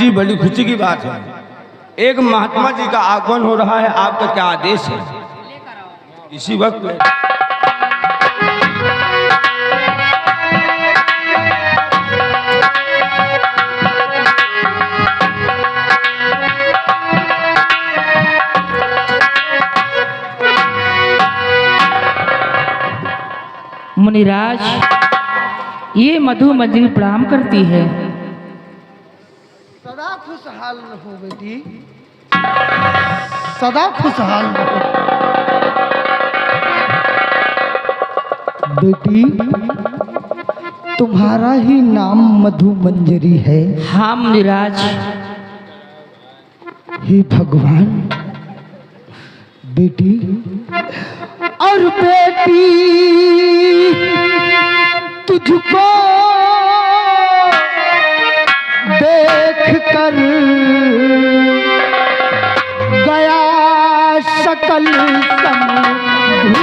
जी बड़ी खुशी की बात है। एक महात्मा जी का आगमन हो रहा है, आपका क्या आदेश है? इसी वक्त में मुनिराज, ये मधु मंजरी प्रणाम करती है। सदा खुशहाल रहो बेटी, सदा खुशहाल रहो बेटी। तुम्हारा ही नाम मधु मंजरी है? हाँ मुनिराज। हे भगवान बेटी, और बेटी तुझको देख कर गया सकल समूह।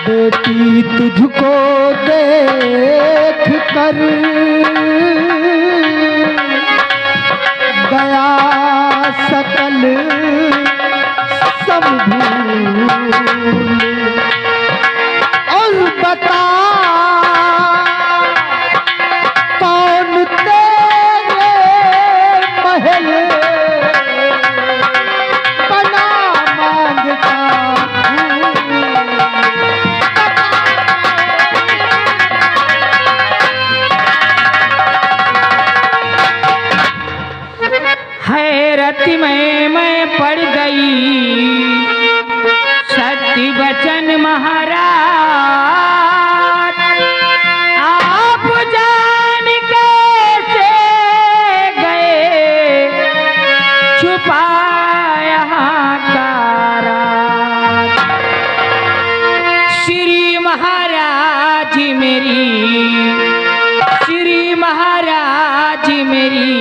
बेटी तुझको देख कर गया सकल समूह। और बता कौन तेरे महल बना मांगता हैरत में मैं पड़ गई सत्य वचन महाराज, आप जान कैसे गए छुपाया का राज। श्री महाराज मेरी, श्री महाराज मेरी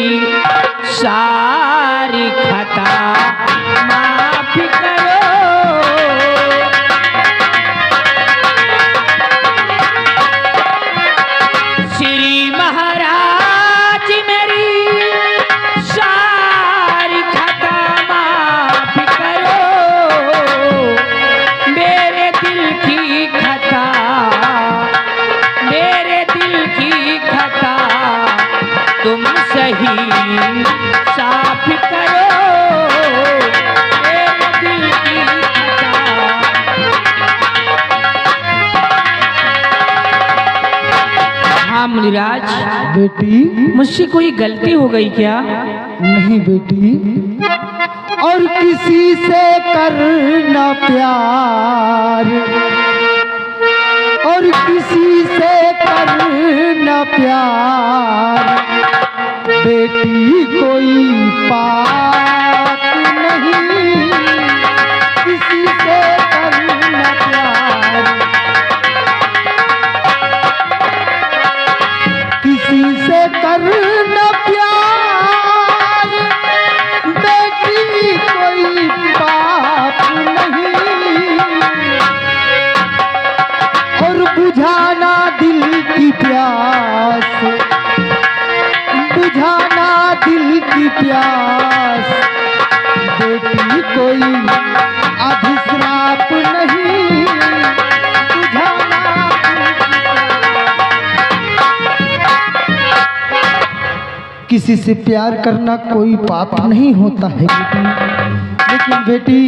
सारी खता माफ करो। श्री महाराज मेरी सारी खता माफ करो। मेरे दिल की खता, मेरे दिल की खता तुम सही साफ करो। मेरे दिल की खता। हाँ मुनिराज, बेटी। मुझसे कोई गलती हो गई क्या? नहीं बेटी, और किसी से करना प्यार, और किसी से करना प्यार बेटी कोई पाप नहीं। किसी से करना प्यार, किसी से करना प्यार बेटी कोई पाप नहीं। और बुझाना दिल की प्यास, बुझाना दिल की प्यास बेटी कोई अभिश्राप नहीं। बुझाना किसी से प्यार करना कोई पाप नहीं होता है बेटी। लेकिन बेटी,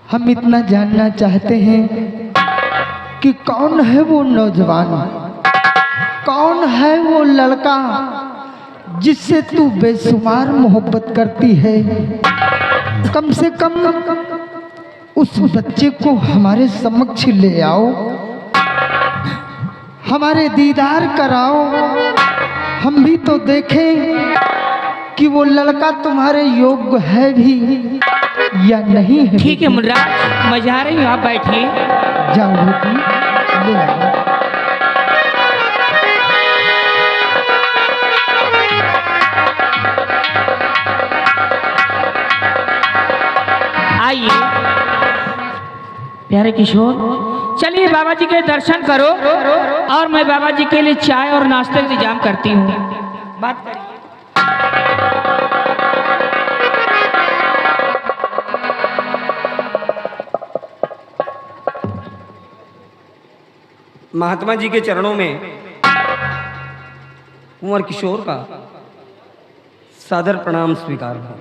हम इतना जानना चाहते हैं कि कौन है वो नौजवान, कौन है वो लड़का जिससे तू बेशुमार मोहब्बत करती है। कम से कम उस बच्चे को हमारे समक्ष ले आओ, हमारे दीदार कराओ, हम भी तो देखें कि वो लड़का तुम्हारे योग्य है भी या नहीं है। ठीक है मुनिराज, मैं जा रही हूँ, आप बैठिए। जाओ बेटी, ले आओ। आइए। प्यारे किशोर, चलिए बाबा जी के दर्शन करो और मैं बाबा जी के लिए चाय और नाश्ते का इंतजाम करती हूँ। बात करिए। महात्मा जी के चरणों में कुंवर किशोर का सादर प्रणाम स्वीकार हो।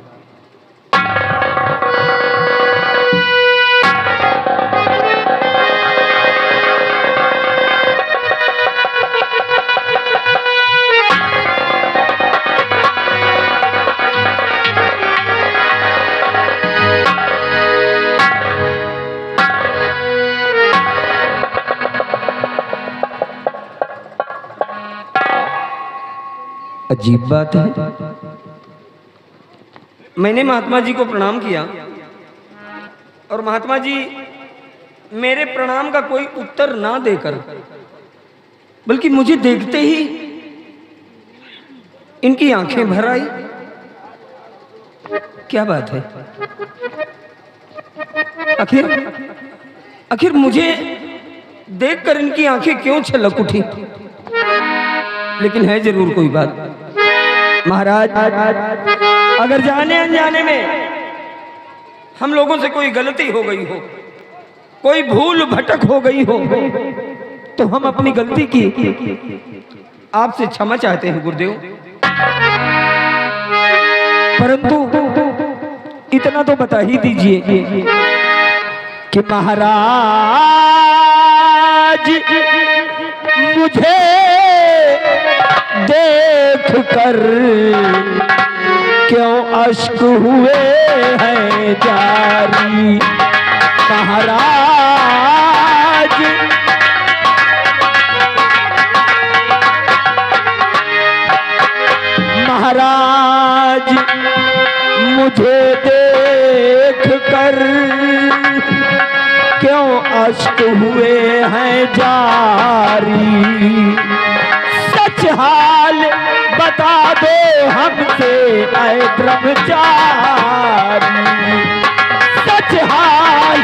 अजीब बात है, मैंने महात्मा जी को प्रणाम किया और महात्मा जी मेरे प्रणाम का कोई उत्तर ना देकर बल्कि मुझे देखते ही इनकी आंखें भर आई। क्या बात है? आखिर मुझे देखकर इनकी आंखें क्यों छलक उठी? लेकिन है जरूर कोई बात। महाराज, अगर जाने अनजाने में हम लोगों से कोई गलती हो गई हो, कोई भूल भटक हो गई हो, तो हम अपनी गलती की आपसे क्षमा चाहते हैं गुरुदेव। परंतु इतना तो बता ही दीजिए कि महाराज मुझे देख कर क्यों अश्क हुए हैं जारी? महाराज महाराज मुझे देख कर क्यों अश्क हुए हैं जारी? सच हाल बता दो हमसे ऐ ब्रह्मचारी, सच हाल।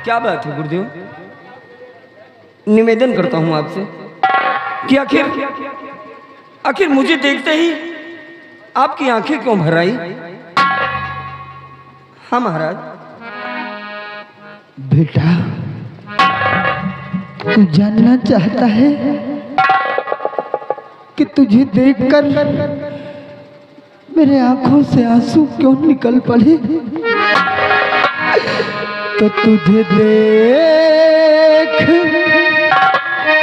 क्या बात है गुरुदेव, निवेदन करता हूं आपसे कि आखिर मुझे देखते ही आपकी आंखें क्यों भर आई? हाँ महाराज। बेटा, तू जानना चाहता है कि तुझे देखकर मेरे आंखों से आंसू क्यों निकल पड़े? तो तुझे देख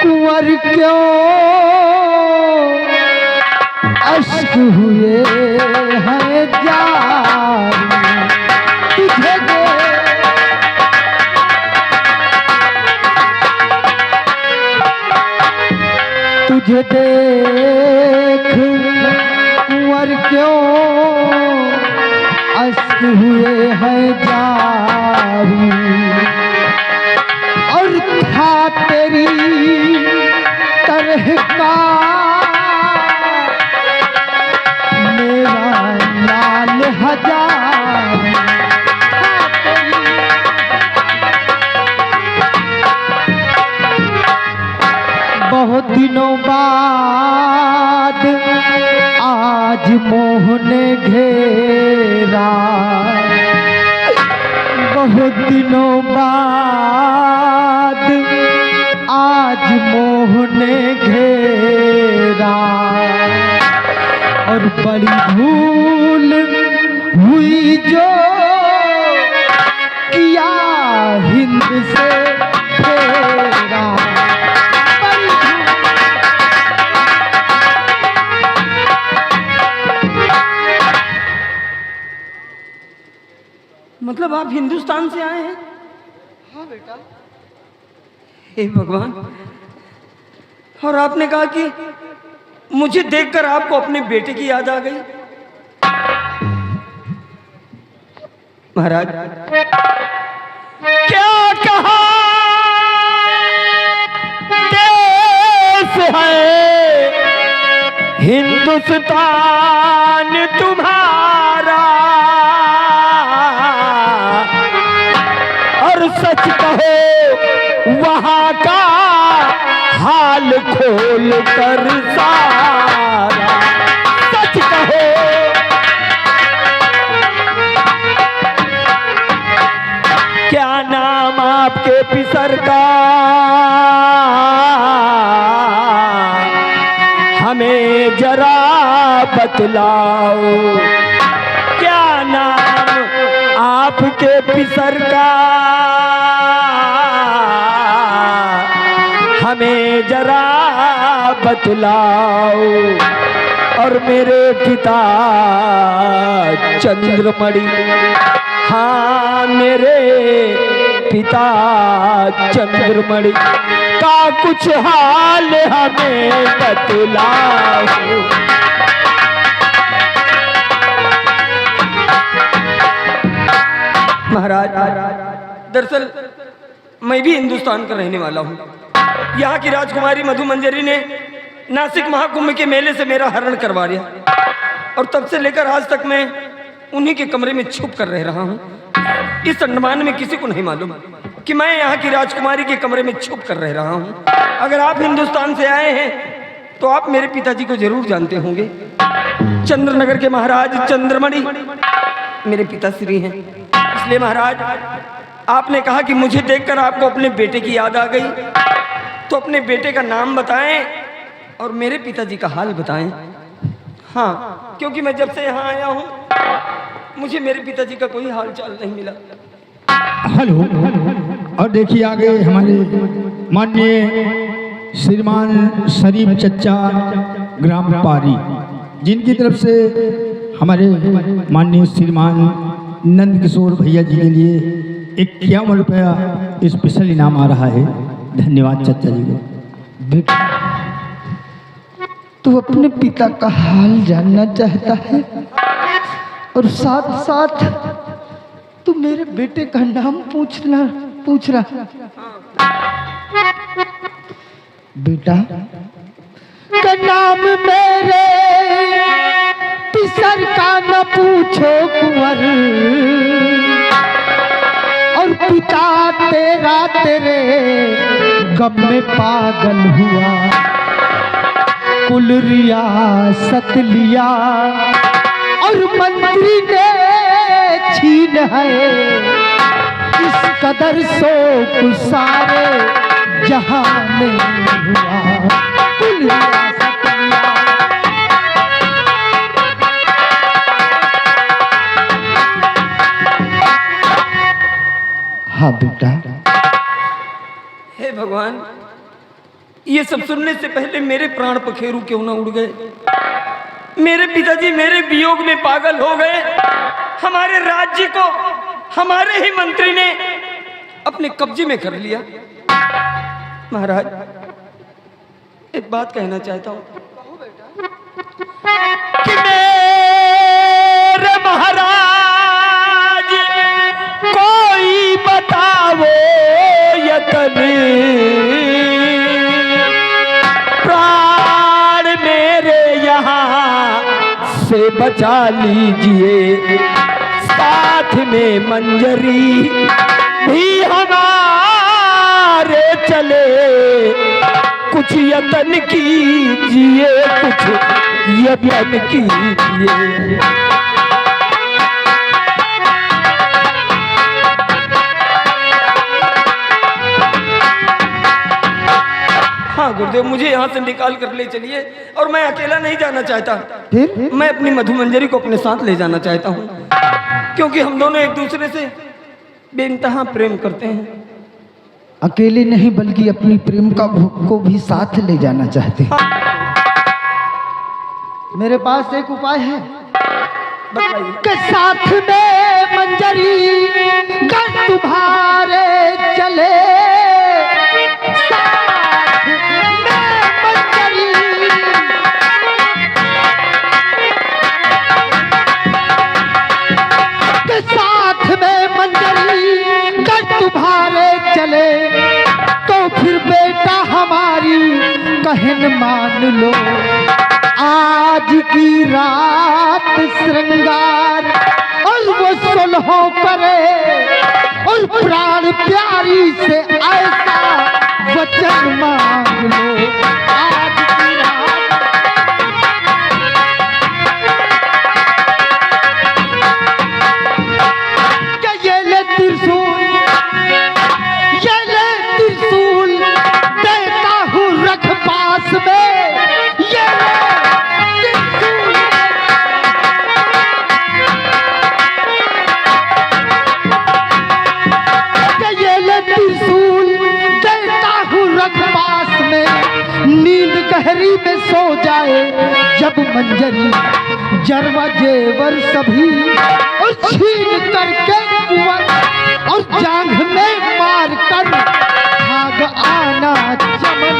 कुंवर क्यों अश्क हुए हैं जारी? तुझे तुझे देख कुंवर क्यों अश्क हुए हैं जारी? और था तेरी तरह का मेरा लाल हजार। बहुत दिनों बाद आज मोह ने घेरा, बहुत दिनों बाद आज मोह ने घेरा। और बड़ी भूल हुई जो किया हिंद से फेरा। मतलब आप हिंदुस्तान से आए हैं? हाँ बेटा। हे भगवान, और आपने कहा कि मुझे देखकर आपको अपने बेटे की याद आ गई। महाराज, क्या कहा देश है हिंदुस्तान तुम्हारा, सच कहो वहां का हाल खोल कर सारा, सच कहो। क्या नाम आपके पिसर का हमें जरा बतलाओ, क्या नाम आपके पिसर का हमें जरा बतलाओ। और मेरे पिता चंद्रमणि, हाँ मेरे पिता चंद्रमणि का कुछ हाल हमें बतलाओ। महाराज, दरअसल मैं भी हिंदुस्तान का रहने वाला हूँ। यहाँ की राजकुमारी मधु मंजरी ने नासिक महाकुंभ के मेले से मेरा हरण करवा लिया, और तब से लेकर आज तक मैं उन्हीं के कमरे में छुप कर रह रहा हूँ। इस अंडमान में किसी को नहीं मालूम कि मैं यहाँ की राजकुमारी के कमरे में छुप कर रह रहा हूँ। अगर आप हिंदुस्तान से आए हैं तो आप मेरे पिताजी को जरूर जानते होंगे। चंद्रनगर के महाराज चंद्रमणि मेरे पिताश्री हैं। इसलिए महाराज, आपने कहा कि मुझे देखकर आपको अपने बेटे की याद आ गई, तो अपने बेटे का नाम बताएं और मेरे पिताजी का हाल बताएं। हाँ, क्योंकि मैं जब से यहाँ आया हूँ मुझे मेरे पिताजी का कोई हाल चाल नहीं मिला। हेलो, और देखिए आगे हमारे माननीय श्रीमान शरीफ चच्चा ग्राम पारी, जिनकी तरफ से हमारे माननीय श्रीमान नंद किशोर भैया जी के लिए 51 रुपया स्पेशल इनाम आ रहा है। धन्यवाद चच्चा जी को। बेटा, तू अपने पिता का हाल जानना चाहता है और साथ साथ तू मेरे बेटे का नाम पूछ रहा। बेटा का नाम मेरे पिसर का न पूछो कुंवर, और पिता तेरा तेरे गम में पागल हुआ। कुल रियासत लिया और मंत्री ने छीन है, इस कदर शोक सारे जहां में हुआ। कुल रियासत लिया। हाँ बेटा। हे भगवान, ये सब सुनने से पहले मेरे प्राण पखेरु क्यों ना उड़ गए। मेरे पिताजी मेरे वियोग में पागल हो गए। हमारे राज्य को हमारे ही मंत्री ने अपने कब्जे में कर लिया। महाराज, एक बात कहना चाहता हूं कि मेरे महाराज कोई बताओ यतन, प्राण मेरे यहाँ से बचा लीजिए। साथ में मंजरी भी हमारे चले, कुछ यतन कीजिए, कुछ यतन कीजिए। हाँ गुरुदेव, मुझे यहाँ से निकाल कर ले चलिए, और मैं अकेला नहीं जाना चाहता। फिर मैं अपनी मधु मंजरी को अपने साथ ले जाना चाहता हूँ, क्योंकि हम दोनों एक दूसरे से बेइंतहा प्रेम करते हैं। अकेले नहीं बल्कि अपनी प्रेम का भूख को भी साथ ले जाना चाहते हैं। मेरे पास एक उपाय है। बताइए। के साथ में मंजरी गर तुम्हारे चले, साथ में मंजरी के साथ में मंजरी गर तुम्हारे चले, तो फिर बेटा हमारी कहन मान लो। आज की रात श्रृंगार और वो सुलहो करे, और प्राण प्यार नारी से ऐसा वचन मांग लो आज की रात। क्या ये ले त्रिशूल, ये ले त्रिशूल देता हूँ रख पास में, ये ले त्रिशूल। क्या ये ले त्रिशूल देता हूँ रख पास में, नींद गहरी में सो जाए जब मंजरी, जरवा जेवर सभी और छीन करके कुंवर, और जांघ में मार कर भाग आना चमन।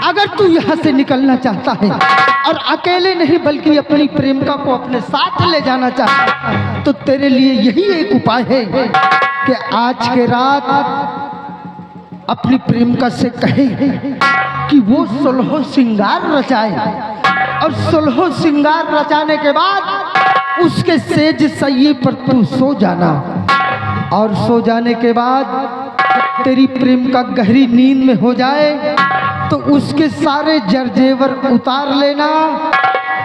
अगर तू यहाँ से निकलना चाहता है और अकेले नहीं बल्कि अपनी प्रेमिका को अपने साथ ले जाना चाहता है, तो तेरे लिए यही एक उपाय है कि आज के रात अपनी प्रेमिका से कहे कि वो 16 श्रृंगार रचाए, और 16 श्रृंगार रचाने के बाद उसके सेज सैये पर तू सो जाना, और सो जाने के बाद तेरी प्रेमिका गहरी नींद में हो जाए तो उसके सारे जरजेवर उतार लेना,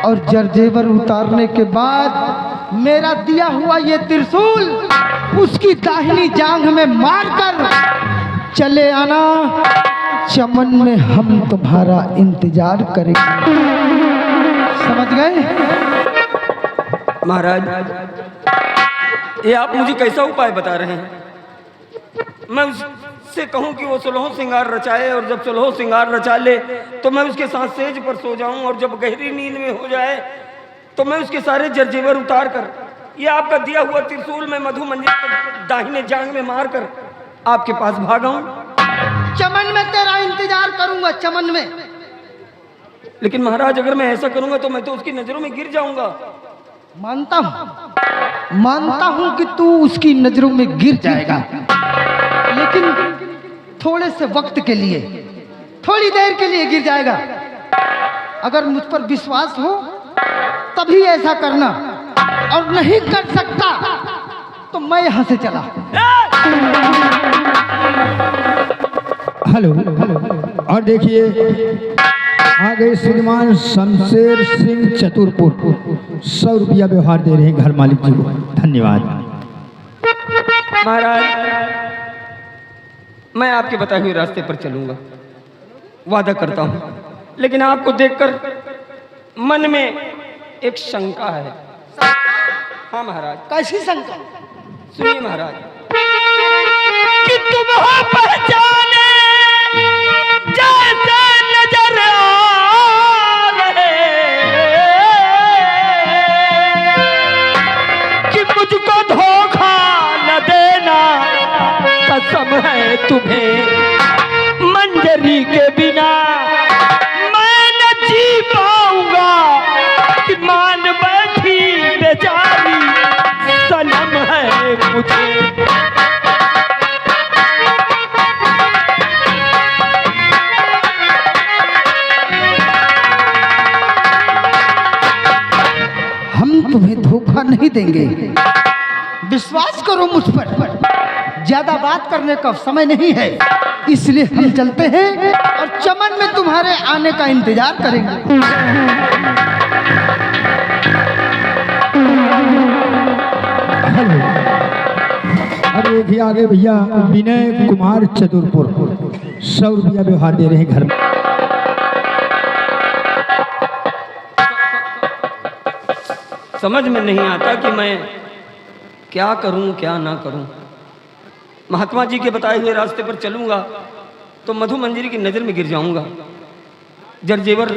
और जरजेवर उतारने के बाद मेरा दिया हुआ ये त्रिशूल उसकी दाहिनी जांघ में मारकर चले आना। चमन में हम तुम्हारा इंतजार करेंगे। समझ गए? महाराज, ये आप मुझे कैसा उपाय बता रहे हैं? मैं उससे कहूं कि वो 16 श्रृंगार रचाए, और जब 16 श्रृंगार रचा ले तो मैं उसके साथ सेज पर सो जाऊं, और जब गहरी नींद में हो जाए तो मैं उसके सारे जरजेवर उतार कर ये आपका दिया हुआ त्रिशूल में मधु मंजिल पर दाहिने जांग में मार कर आपके पास भागा हूं। चमन में तेरा इंतजार करूंगा, चमन में। लेकिन महाराज, अगर मैं ऐसा करूंगा तो मैं तो उसकी नजरों में गिर जाऊंगा। मानता हूं कि तू उसकी नजरों में गिर जाएगा, लेकिन थोड़े से वक्त के लिए, थोड़ी देर के लिए गिर जाएगा। अगर मुझ पर विश्वास हो तभी ऐसा करना, और नहीं कर सकता तो मैं यहां से चला। हेलो, और देखिए आ गए श्रीमान शमशेर सिंह चतुरपुर, 100 रुपया व्यवहार दे रहे हैं घर मालिक जी को। धन्यवाद। महाराज, मैं आपके बताए हुए रास्ते पर चलूंगा, वादा करता हूं, लेकिन आपको देखकर मन में एक शंका है। हाँ महाराज। कैसी शंका? सुनिए महाराज, कि तुम हो पहचाने जैसे नजर आ रहे, कि मुझको धोखा न देना, कसम है तुम्हें मंजरी के बिना मैं न जी पाऊंगा, कि मान बैठी बेचारी सनम है मुझे। हम तुम्हें धोखा नहीं देंगे, विश्वास करो मुझ पर। ज्यादा बात करने का समय नहीं है, इसलिए हम चलते हैं और चमन में तुम्हारे आने का इंतजार करेंगे। हेलो, अरे देखिए आ गए भैया विनय कुमार चतुरपुर, 100 रुपया व्यवहार दे रहे हैं घर में। समझ में नहीं आता कि मैं क्या करूं क्या ना करूं। महात्मा जी के बताए हुए रास्ते पर चलूंगा तो मधु मंजरी की नज़र में गिर जाऊंगा, जरजेवर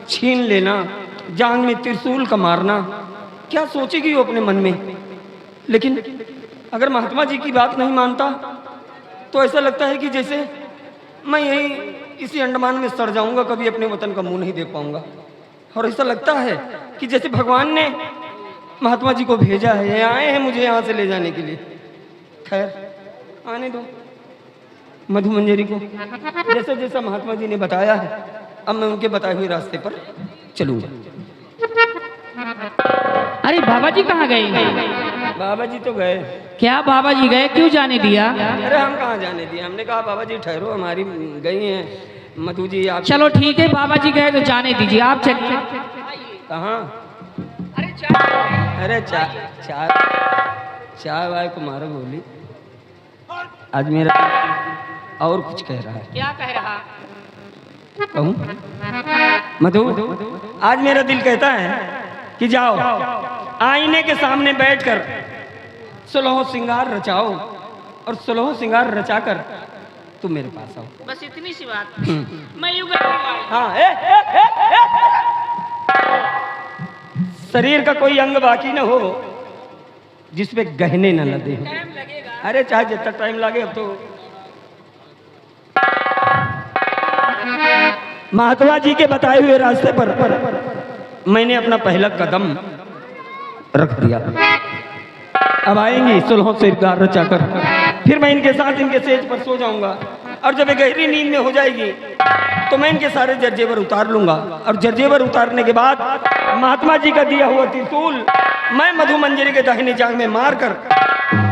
छीन लेना, जांग में त्रिशूल का मारना, क्या सोचेगी वो अपने मन में। लेकिन अगर महात्मा जी की बात नहीं मानता तो ऐसा लगता है कि जैसे मैं यहीं इसी अंडमान में सड़ जाऊंगा, कभी अपने वतन का मुंह नहीं देख पाऊंगा। और ऐसा लगता है कि जैसे भगवान ने महात्मा जी को भेजा है, आए हैं मुझे यहाँ से ले जाने के लिए। खैर आने दो मधु मंजरी को, जैसा जैसा महात्मा जी ने बताया है अब मैं उनके बताए हुए रास्ते पर चलूंगा। अरे बाबा जी कहाँ गए? बाबा जी तो गए। क्या बाबा जी गए, क्यों जाने दिया? अरे हम कहाँ जाने दिए, हमने कहा बाबा जी ठहरो, हमारी गई हैं मधु जी। आप चलो ठीक है, बाबा जी गए तो जाने दीजिए, आप चलिए। कहाँ? अरे चाय। अरे चाय वाय को मारो बोली। आज मेरा और कुछ कह रहा है। क्या कह रहा? कहूँ मधु, आज मेरा दिल कहता है कि जाओ आईने के सामने बैठकर सुलह सिंगार रचाओ और सुलह सिंगार रचाकर तुम मेरे पास आओ। बस इतनी सी बात। मैं यूं करूंगा। हाँ शरीर का कोई अंग बाकी न हो जिसपे गहने न लदे हो। टाइम लगेगा। अरे चाहे जितना टाइम लगे, अब तो महात्मा जी के बताए हुए रास्ते पर मैंने अपना पहला कदम रख दिया। अब आएंगी सुलहों से सिंगार रचाकर, फिर मैं इनके साथ इनके सेज पर सो जाऊंगा और जब ये गहरी नींद में हो जाएगी तो मैं इनके सारे जर्जेवर उतार लूंगा और जर्जेवर उतारने के बाद महात्मा जी का दिया हुआ त्रिशूल मैं मधु मंजरी के दाहिने जांग में मार कर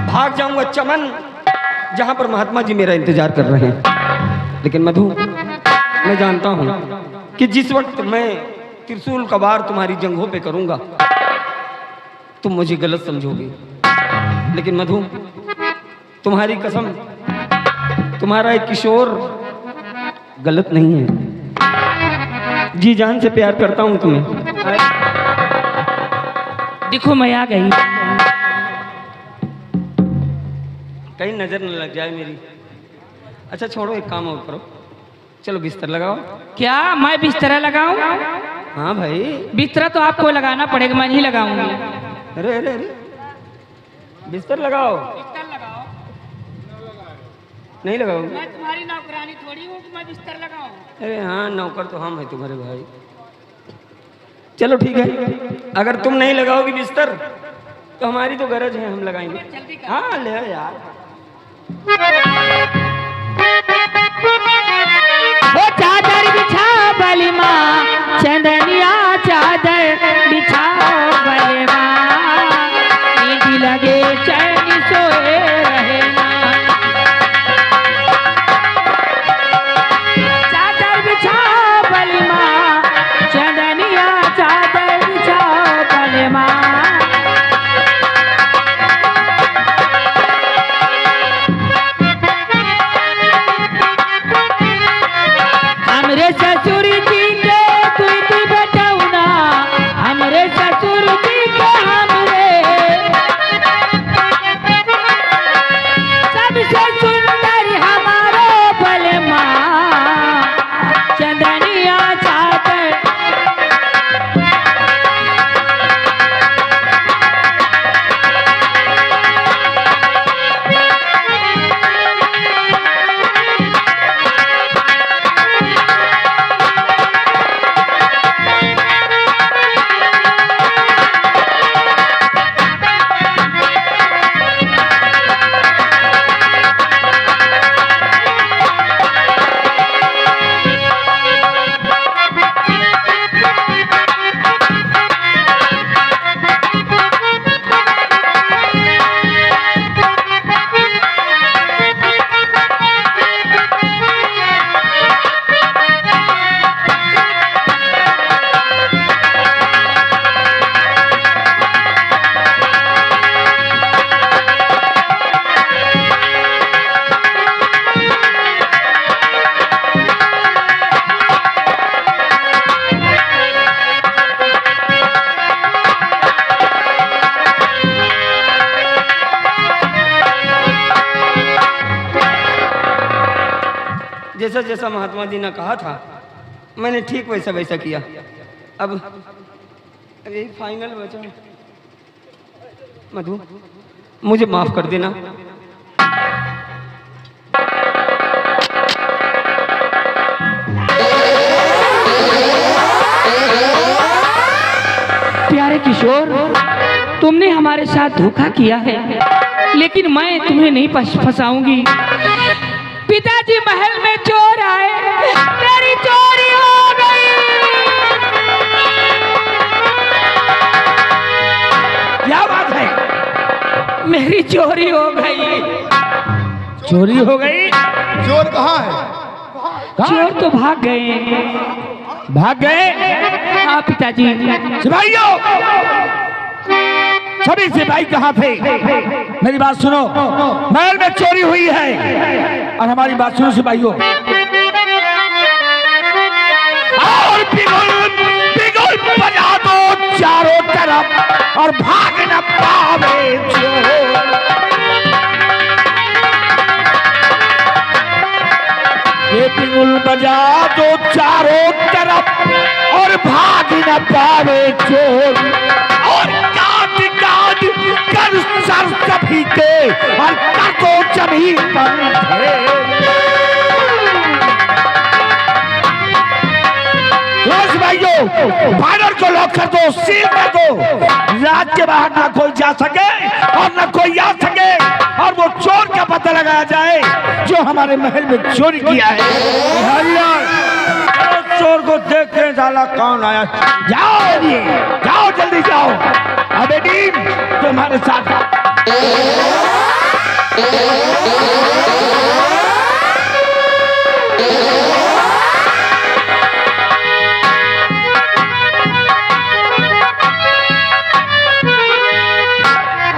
भाग जाऊंगा चमन, जहां पर महात्मा जी मेरा इंतजार कर रहे हैं। लेकिन मधु, मैं जानता हूं कि जिस वक्त मैं त्रिशूल का वार तुम्हारी जंघों पे करूंगा तुम मुझे गलत समझोगी। लेकिन मधु, तुम्हारी कसम, तुम्हारा एक किशोर गलत नहीं है। जी जान से प्यार करता हूं तुम्हें। देखो मैं आ गई। कहीं नजर न लग जाए मेरी। अच्छा छोड़ो, एक काम और करो, चलो बिस्तर लगाओ। क्या मैं बिस्तरा लगाऊं? हाँ भाई। बिस्तरा तो आपको लगाना पड़ेगा, मैं नहीं लगाऊंगी। अरे अरे अरे, बिस्तर लगाओ। बिस्तर लगाओ। नहीं लगाओ? मैं तुम्हारी नौकरानी थोड़ी हूँ कि मैं बिस्तर लगाऊं। अरे हाँ, नौकर तो हम हैं तुम्हारे भाई। चलो ठीक है, अगर तुम नहीं लगाओगी बिस्तर तो हमारी तो गरज है, हम लगाएंगे। जल्दी कर। हाँ ले यार। वो चादर बिछाओ बलिमा, चंदनिया चादर बिछाओ बलिमा, नींद लगे चैन सोए रहना। चादर बिछाओ बलिमा, चंदनिया चादर बिछाओ बलिमा। हमरे ससुर जी के तू बताऊना, हमरे ससुर जी के हमरे सबसे सुंदर हमारो बलमा, चंदनिया चादर। जैसा जैसा महात्मा जी ने कहा था मैंने ठीक वैसा वैसा किया। अब यही फाइनल बचा। मधु, मुझे माफ कर देना। प्यारे किशोर, तुमने हमारे साथ धोखा किया है, लेकिन मैं तुम्हें नहीं फंसाऊंगी। पिताजी महल में चोर आए, मेरी चोरी हो गई। चोरी हो गई। चोरी हो गई? चोर कहाँ है? चोर तो भाग गए। भाग गए? हाँ पिताजी। सिपाहियों, सभी सिपाही कहाँ थे? मेरी बात सुनो, महल में चोरी हुई है और हमारी बात सुनो सिपाहियों। और बिगुल बजा दो चारों तरफ और भाग न पावे चोर। ये बिगुल बजा दो चारों तरफ और भाग न पावे चोर। और काट काट कर सर सभी के और कर दो जमीन पर ढेर। बानर को लॉक कर दो, सील कर दो। रात के बाहर ना कोई जा सके और ना कोई आ सके और वो चोर का पता लगाया जाए जो हमारे महल में चोरी किया है। चोर को देखने साला कौन आया? जाओ जाओ जल्दी जाओ। अबे टीम तुम्हारे साथ।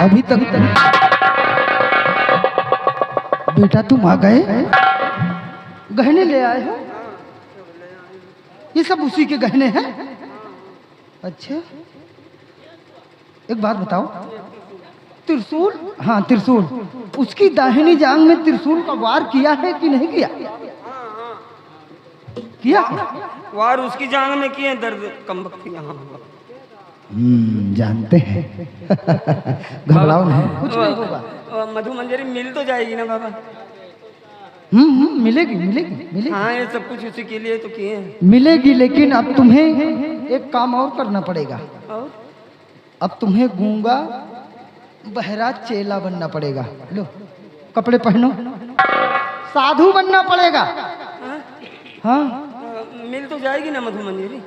अभी तक बेटा तुम आ गए? गहने ले आए हो? ये सब उसी के गहने हैं? अच्छा, एक बात बताओ, त्रिशूल? हाँ त्रिशूल। उसकी दाहिनी जांग में त्रिशूल का वार किया है कि नहीं किया? किया? वार उसकी जांग में किए, दर्द कम वक्त यहाँ। जानते हैं। घबराओ नहीं, कुछ नहीं होगा। मधु मंजरी मिल तो जाएगी ना बाबा? मिलेगी मिलेगी मिलेगी। हाँ, ये सब कुछ उसी के लिए तो किए हैं। मिलेगी, लेकिन अब तुम्हें एक काम और करना पड़ेगा। और? अब तुम्हें गूंगा बहरा चेला बनना पड़ेगा। लो कपड़े पहनो, साधु बनना पड़ेगा। हाँ मिल तो जाएगी ना मधु मंजरी?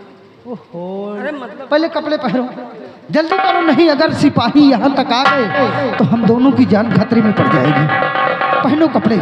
ओहो, अरे मतलब पहले कपड़े पहनो, जल्दी करो, नहीं अगर सिपाही यहाँ तक आ गए तो हम दोनों की जान खतरे में पड़ जाएगी। पहनो कपड़े।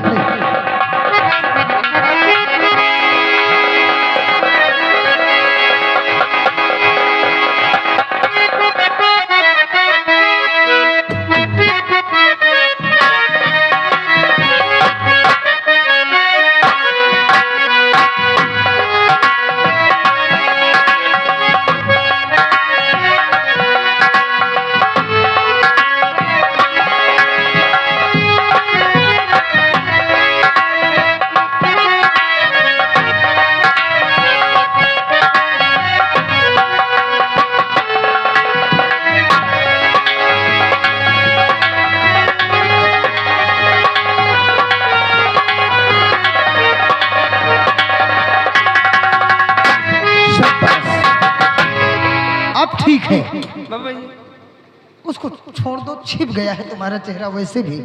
ठीक है बाबा जी, उसको छोड़ दो, छिप गया है तुम्हारा चेहरा वैसे भी।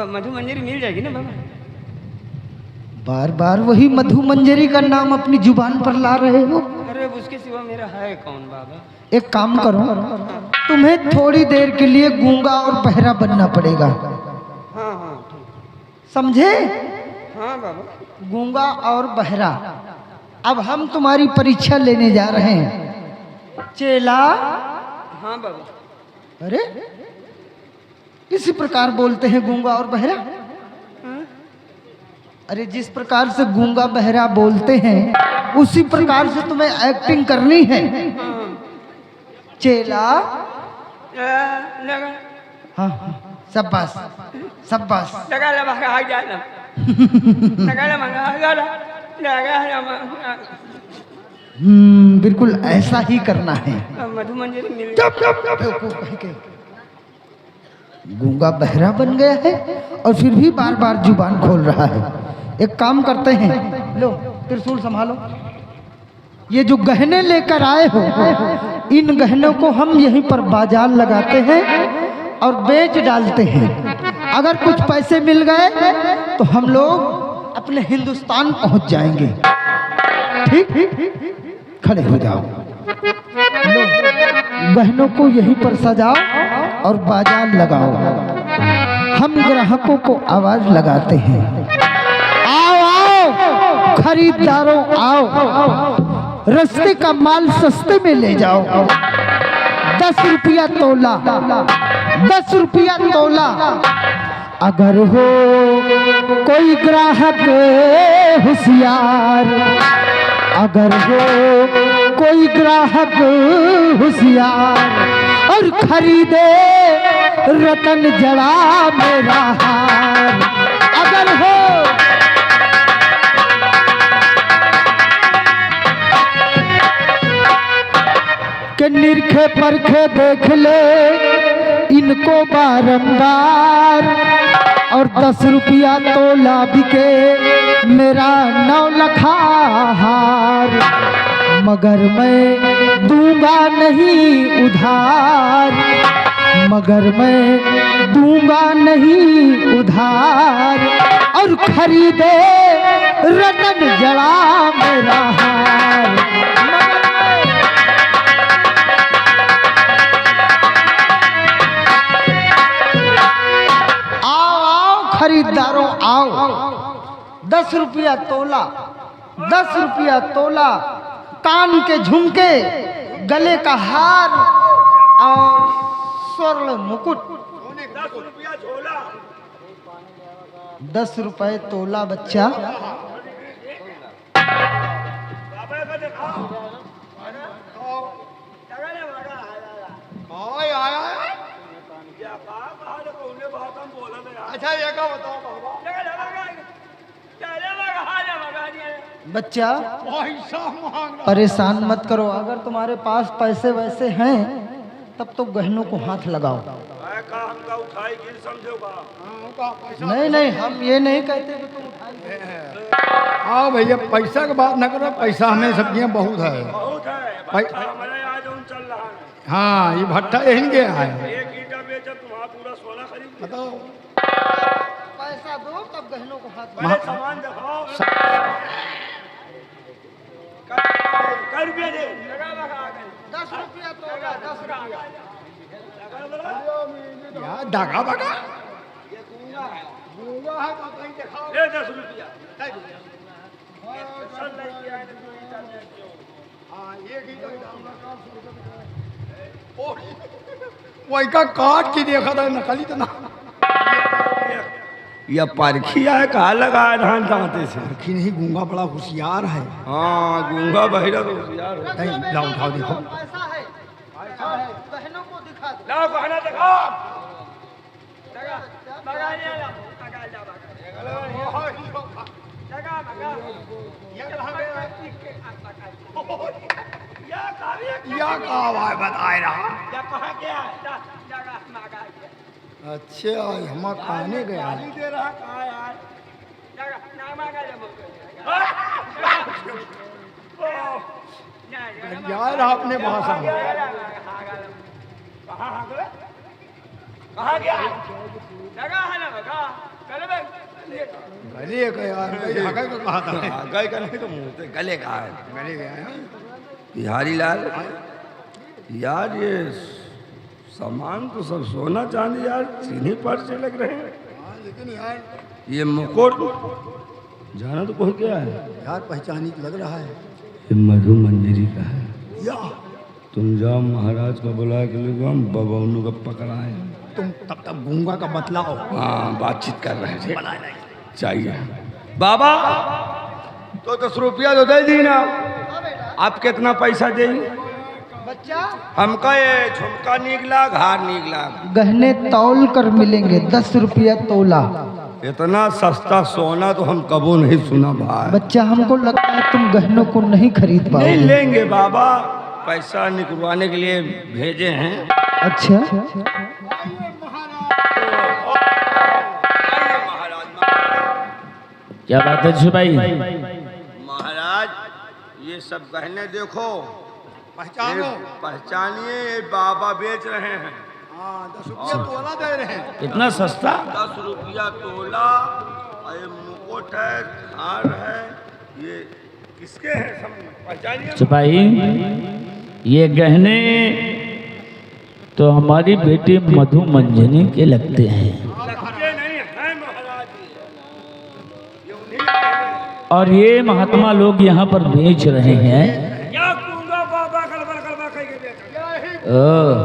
मधु मंजरी मिल जाएगी ना बाबा? बार बार वही मधु मंजरी का नाम अपनी जुबान पर ला रहे हो। अरे उसके सिवा मेरा है कौन बाबा? एक काम करो, तुम्हें थोड़ी देर के लिए गूंगा और बहरा बनना पड़ेगा। हाँ हाँ ठीक। समझे? हाँ बाबा। गूंगा और बहरा। अब हम तुम्हारी परीक्षा लेने जा रहे हैं चेला। हाँ बाबा। अरे इसी प्रकार बोलते हैं गूंगा और बहरा? अरे जिस प्रकार से गूंगा बहरा बोलते हैं उसी प्रकार से तुम्हें एक्टिंग करनी है। चेला। लगा हाँ शाबाश शाबाश। लगा लगा बिल्कुल ऐसा ही करना है। मधु मंजरी मिल के गूंगा बहरा बन गया है और फिर भी बार बार जुबान खोल रहा है। एक काम करते हैं, लो त्रिशूल संभालो। ये जो गहने लेकर आए हो, इन गहनों को हम यहीं पर बाजार लगाते हैं और बेच डालते हैं। अगर कुछ पैसे मिल गए तो हम लोग अपने हिंदुस्तान पहुंच जाएंगे। ठीक? खड़े हो जाओ। लो गहनों को यहीं पर सजाओ और बाजार लगाओ। हम ग्राहकों को आवाज लगाते हैं, आओ आओ खरीदारों आओ, रस्ते का माल सस्ते में ले जाओ। 10 रुपया तोला, 10 रुपया तोला। अगर हो कोई ग्राहक होशियार, अगर हो कोई ग्राहक होशियार और खरीदे रतन जड़ा मेरा हार, अगर हो के निरखे परखे देख ले इनको बारंबार, और 10 रुपया तोला बिके मेरा 9 लखा हार, मगर मैं दूंगा नहीं उधार, मगर मैं दूंगा नहीं उधार और खरीदे रतन जड़ा मेरा हार। खरीदारों आओ, 10 रुपया तोला, 10 रुपया तोला। कान के झुमके, गले का हार और स्वर्ण मुकुट। 10 रुपये तोला बच्चा। अच्छा ये का बताओ बच्चा पैसा मांग परेशान मत करो, अगर तुम्हारे पास पैसे वैसे हैं तब तो गहनों को हाथ लगाओ। नहीं नहीं, हम ये नहीं कहते कि तुम उठाई। हाँ भैया पैसा की बात न करो, पैसा हमें सब्जियां बहुत है। हाँ ये भट्टा यही गया है। बताओ पैसा दो तब गहनों को हाथ लगाओ। सामान दिखाओ। रुपया दे, 10 रुपया तोला, 10 रुपया। यार धागा बागा दे 10 रुपया। वही का काट के देखा था, नकली तो ना। यह परखिया है, कहा लगा है धान दांते से। आखिर नहीं, गूंगा बड़ा होशियार है। हाँ गूंगा बहिरा तो होशियार हो। नहीं लाओ उठाओ, देखो पैसा है, गहनों को दिखा दो। लाओ गहना दिखाओ। या का आवाज बताए रहा। अच्छा हम खाने गया यार आपने भाषा गले का यार, गले का कहा था। गए का नहीं तो मुंह से गले का है। गले गया है। बिहारी लाल यार, ये सामान तो सब सोना चांदी यार सीने पर से लग रहे हैं। लेकिन यार ये मुकुट जाना तो कोई क्या है यार, पहचानी लग रहा है। ये मधु मंजरी का है। या तुम जाओ महाराज को बुला के ले हम बबौनू को पकड़ाए। तुम तब तक गूंगा का बतलाओ। हाँ बातचीत कर रहे थे, चाहिए बाबा तो 10 रुपया तो दे दी ना। आप कितना पैसा देंगे? बच्चा हमका ये झुमका निकला, हार निकला। गहने तौल कर मिलेंगे, 10 रुपया तोला। इतना सस्ता सोना तो हम कबो नहीं सुना भाई। बच्चा हमको लगता है तुम गहनों को नहीं खरीद नहीं पाओगे। लेंगे बाबा, पैसा निकलवाने के लिए भेजे हैं। अच्छा क्या बात है छुपाई? महाराज ये सब गहने देखो, पहचानो। पहचानिए, ये बाबा बेच रहे हैं। हाँ 10 रुपया तोला दे रहे हैं। इतना सस्ता? 10 रुपया तोला। ये मुकुट है, हार है, ये किसके हैं? सब पहचानिए। छुपाई ये गहने तो हमारी बेटी मधु मंजनी के लगते हैं। लगते और ये महात्मा लोग यहाँ पर बेच रहे हैं। तो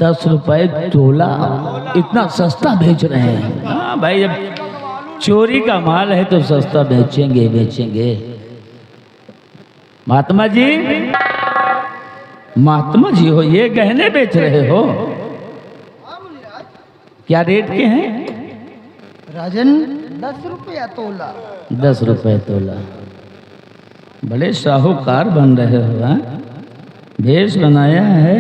10 रुपए तोला, इतना सस्ता बेच रहे हैं। हाँ भाई, जब चोरी का माल है तो सस्ता बेचेंगे बेचेंगे। महात्मा जी हो, ये गहने बेच रहे हो, क्या रेट के हैं? राजन 10 रुपया तोला। 10 रुपए तोला। बड़े साहूकार बन रहे हो। हाँ? भेष बनाया है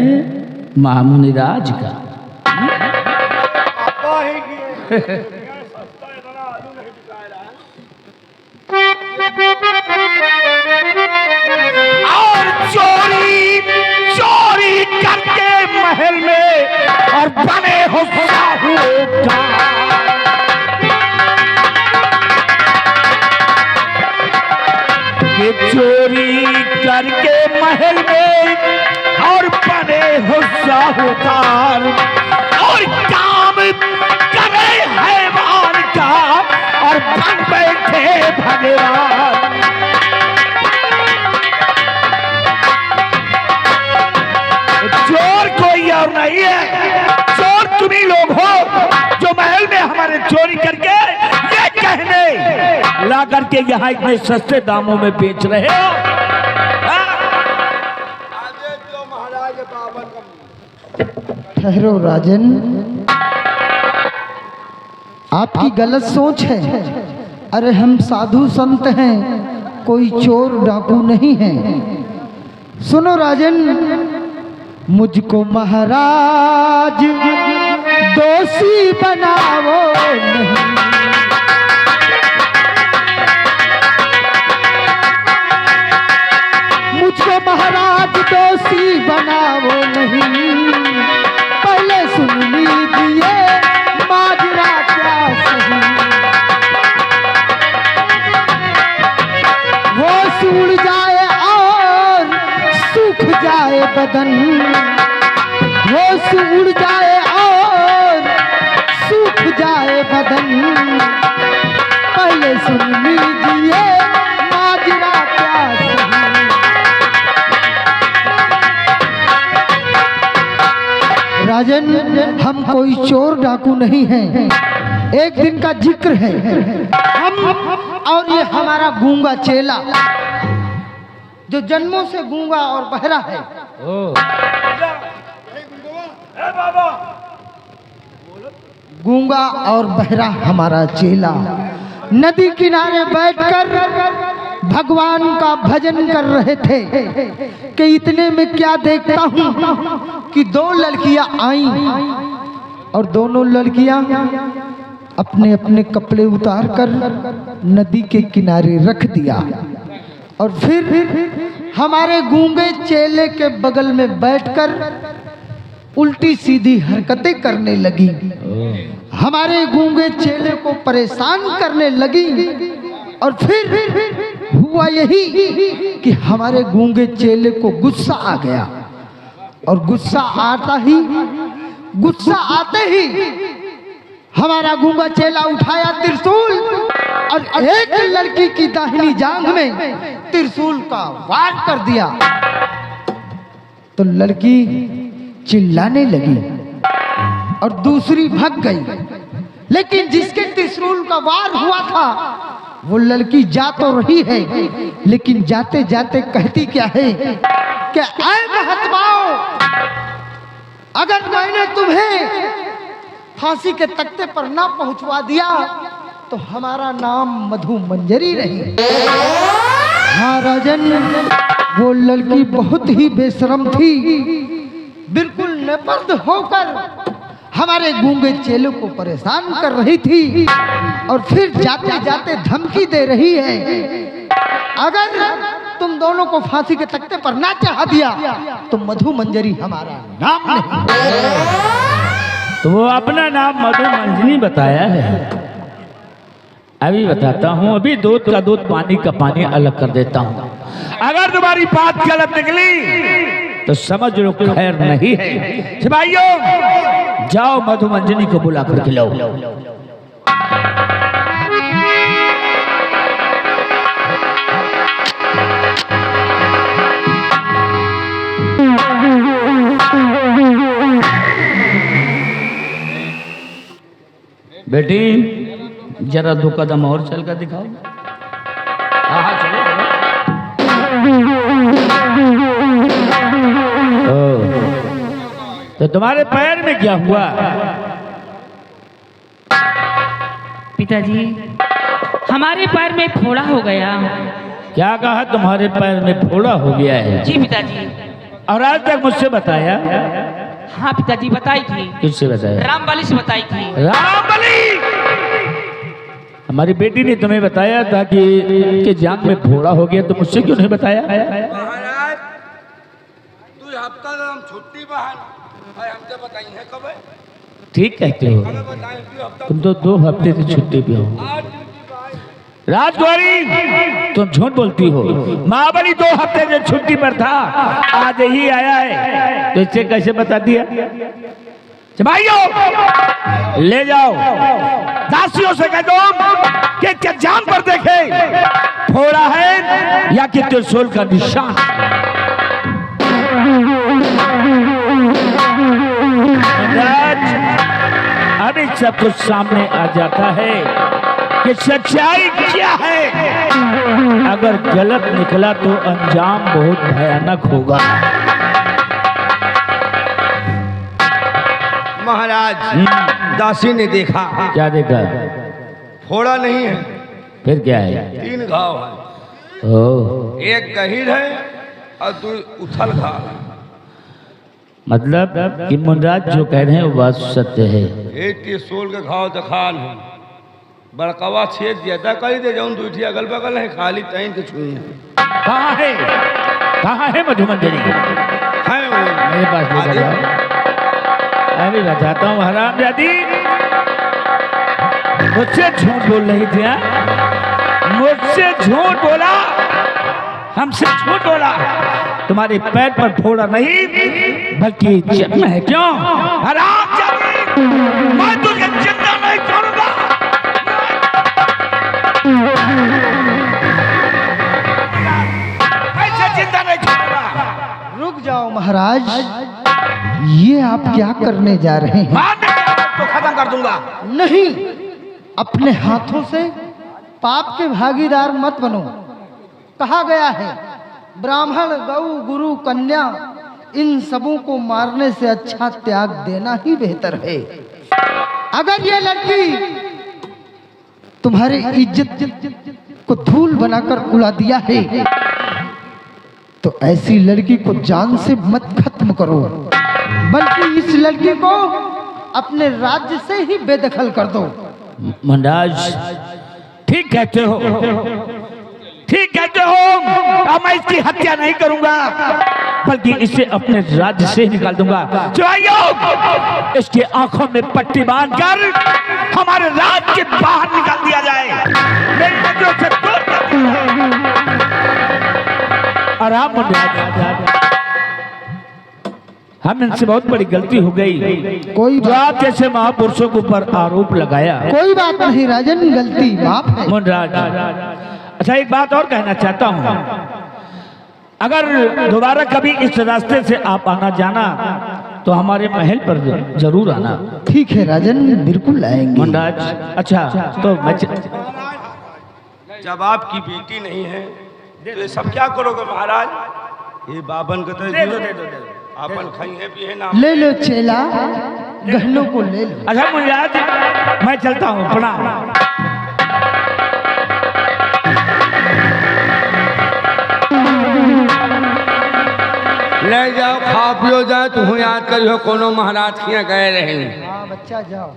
महामुनिराज का। और चोरी करके महल में और बने हो साहूकार। ये चोरी करके महल में और बने हो साहूकार, और काम करे हैवान का और बन बैठे भगवान। चोर कोई और नहीं है, चोर तुम ही लोग हो जो महल में हमारे चोरी करके ये गहने ला करके यहाँ इतने सस्ते दामों में बेच रहे हो। ठहरो राजन, आपकी गलत सोच है। अरे हम साधु संत हैं, कोई चोर डाकू नहीं है। सुनो राजन, मुझको महाराज दोषी बनाओ नहीं। मुझको महाराज दोषी बनाओ नहीं, पहले सुन लीजिए माजरा क्या सही। होश उड़ जाए और सूख जाए बदन, होश उड़ जाए और सूख जाए बदन, पहले सुन लीजिए माजरा क्या सही। राजन, हम कोई चोर डाकू नहीं हैं। एक दिन का जिक्र है, हम और ये हमारा गूंगा चेला जो जन्मों से गूंगा और बहरा है। गूंगा और बहरा हमारा चेला नदी किनारे बैठकर भगवान का भजन कर रहे थे कि इतने में क्या देखता हूँ कि 2 लड़कियां आईं और दोनों लड़कियां अपने अपने कपड़े उतार कर नदी के किनारे रख दिया और फिर हमारे गूंगे चेले के बगल में बैठकर उल्टी सीधी हरकतें करने लगी। हमारे गूंगे चेले को परेशान करने लगी और फिर हुआ यही कि हमारे गूंगे चेले को गुस्सा आ गया और गुस्सा आते ही हमारा गूंगा चेला उठाया त्रिशूल और एक लड़की की दाहिनी जांघ में त्रिशूल का वार कर दिया तो लड़की चिल्लाने लगी और दूसरी भाग गई। लेकिन जिसके त्रिशूल का वार हुआ था वो लड़की जा तो रही है, लेकिन जाते जाते कहती क्या है कि ऐ महात्माओं, अगर मैंने तुम्हें फांसी के तख्ते पर ना पहुंचवा दिया तो हमारा नाम मधु मंजरी रही। हाँ राजन, वो लड़की बहुत ही बेशरम थी, बिल्कुल नपर्द होकर हमारे गूंगे चेलों को परेशान कर रही थी और फिर जाते जाते धमकी दे रही है, अगर तुम दोनों को फांसी के तख्ते पर ना चढ़ा दिया तो मधु मंजरी हमारा नाम नहीं। तो वो अपना नाम मधु मंजरी बताया है। अभी बताता हूँ, अभी दूध का दूध पानी का पानी अलग कर देता हूँ। अगर तुम्हारी बात गलत निकली तो समझ लो खैर नहीं है। सिपाहियों, जाओ मधु मंजरी को बुला कर खिलाओ। बेटी जरा 2 कदम और चल कर दिखाओ। हाँ हाँ चलो चलो। तो तुम्हारे पैर में क्या हुआ? पिताजी हमारे पैर में फोड़ा हो गया। क्या कहा? तुम्हारे पैर में फोड़ा हो गया है? जी पिताजी। और आज तक मुझसे बताया? हाँ पिताजी बताई थी। किससे बताया? रामबली से बताई थी। रामबली! हमारी बेटी ने तुम्हें बताया था कि जान में फोड़ा हो गया, तो मुझसे क्यों नहीं बताया? महाराज तू हफ्ता हम छुट्टी बहान हमसे बताई है कब है? ठीक कहते हो, तुम तो 2 हफ्ते से छुट्टी पे हो। राजकुमारी तुम झूठ बोलती हो। महाबली 2 हफ्ते से छुट्टी पर था, आज ही आया है, तो इससे कैसे बता दिया? भाइयों ले जाओ, दासियों से कह दो कि क्या जान पर देखे फोड़ा है या कि त्रिशूल का निशान। अभी सब कुछ सामने आ जाता है कि सच्चाई क्या है। अगर गलत निकला तो अंजाम बहुत भयानक होगा। महाराज दासी ने देखा। क्या देखा? फोड़ा नहीं है, फिर क्या है? 3 घाव है। ओह, एक गहीर है और 2 उथल घाव है। मतलब कि मुनराज जो कह रहे हैं वो बात सत्य है। एक त्रिशूल के घाव दिखान है, बड़कवा छेद ज्यादा कर दे जाऊं, 2 अगल बगल है, खाली तैन के छुई है। कहाँ है? कहाँ है मधुमंजरी? है वो मेरे पास लेकर आओ। अभी बताता हूँ। हरामजादी मुझसे झूठ बोल रही थी, मुझसे झूठ बोला, हमसे झूठ बोला। तुम्हारे पैर पर फोड़ा नहीं बल्कि जख्म है। क्यों? हरामजादी, मैं तुझे जिंदा नहीं छोड़ूंगा। ऐसे जिंदा नहीं छोड़ूंगा। रुक जाओ महाराज, ये आप क्या करने जा रहे हैं? तो खत्म कर दूंगा। नहीं, अपने हाथों से पाप के भागीदार मत बनो। कहा गया है ब्राह्मण, गौ, गुरु, कन्या इन सबों को मारने से अच्छा त्याग देना ही बेहतर है। अगर ये लड़की तुम्हारे इज्जत को धूल बनाकर उड़ा दिया है तो ऐसी लड़की को जान से मत खत्म करो, बल्कि इस लड़की को अपने राज्य से ही बेदखल कर दो। महाराज ठीक कहते हो, ठीक कहते हो। अब मैं इसकी हत्या नहीं करूंगा बल्कि इसे अपने राज्य से ही निकाल दूंगा। चुराइयो, इसके आंखों में पट्टी बांधकर हमारे राज्य के बाहर निकाल दिया जाए। मेरी नजरों से दूर कर दिया। आराम महाराज, हम इनसे बहुत बड़ी गलती हो गई। कोई जो आप जैसे महापुरुषों के ऊपर आरोप लगाया। कोई बात नहीं राजन, गलती माफ है। मुनराज, अच्छा एक बात और कहना चाहता हूँ, अगर दोबारा कभी इस रास्ते से आप आना जाना तो हमारे महल पर जरूर आना। ठीक है राजन, बिल्कुल आएंगे। मुनराज, अच्छा तो मैं जब आपकी बेटी नहीं है तो ये सब क्या करोगे महाराज? ये बाबन को तो दे दो, आपन खाई है भी है ना। ले लो चेला, गहनों को ले लो। अच्छा मुनराज, मैं चलता हूँ, प्रणाम। ले जाओ, खा पियो जाए, तू याद करियो कोनो महाराज के गए रहे। हाँ बच्चा जाओ।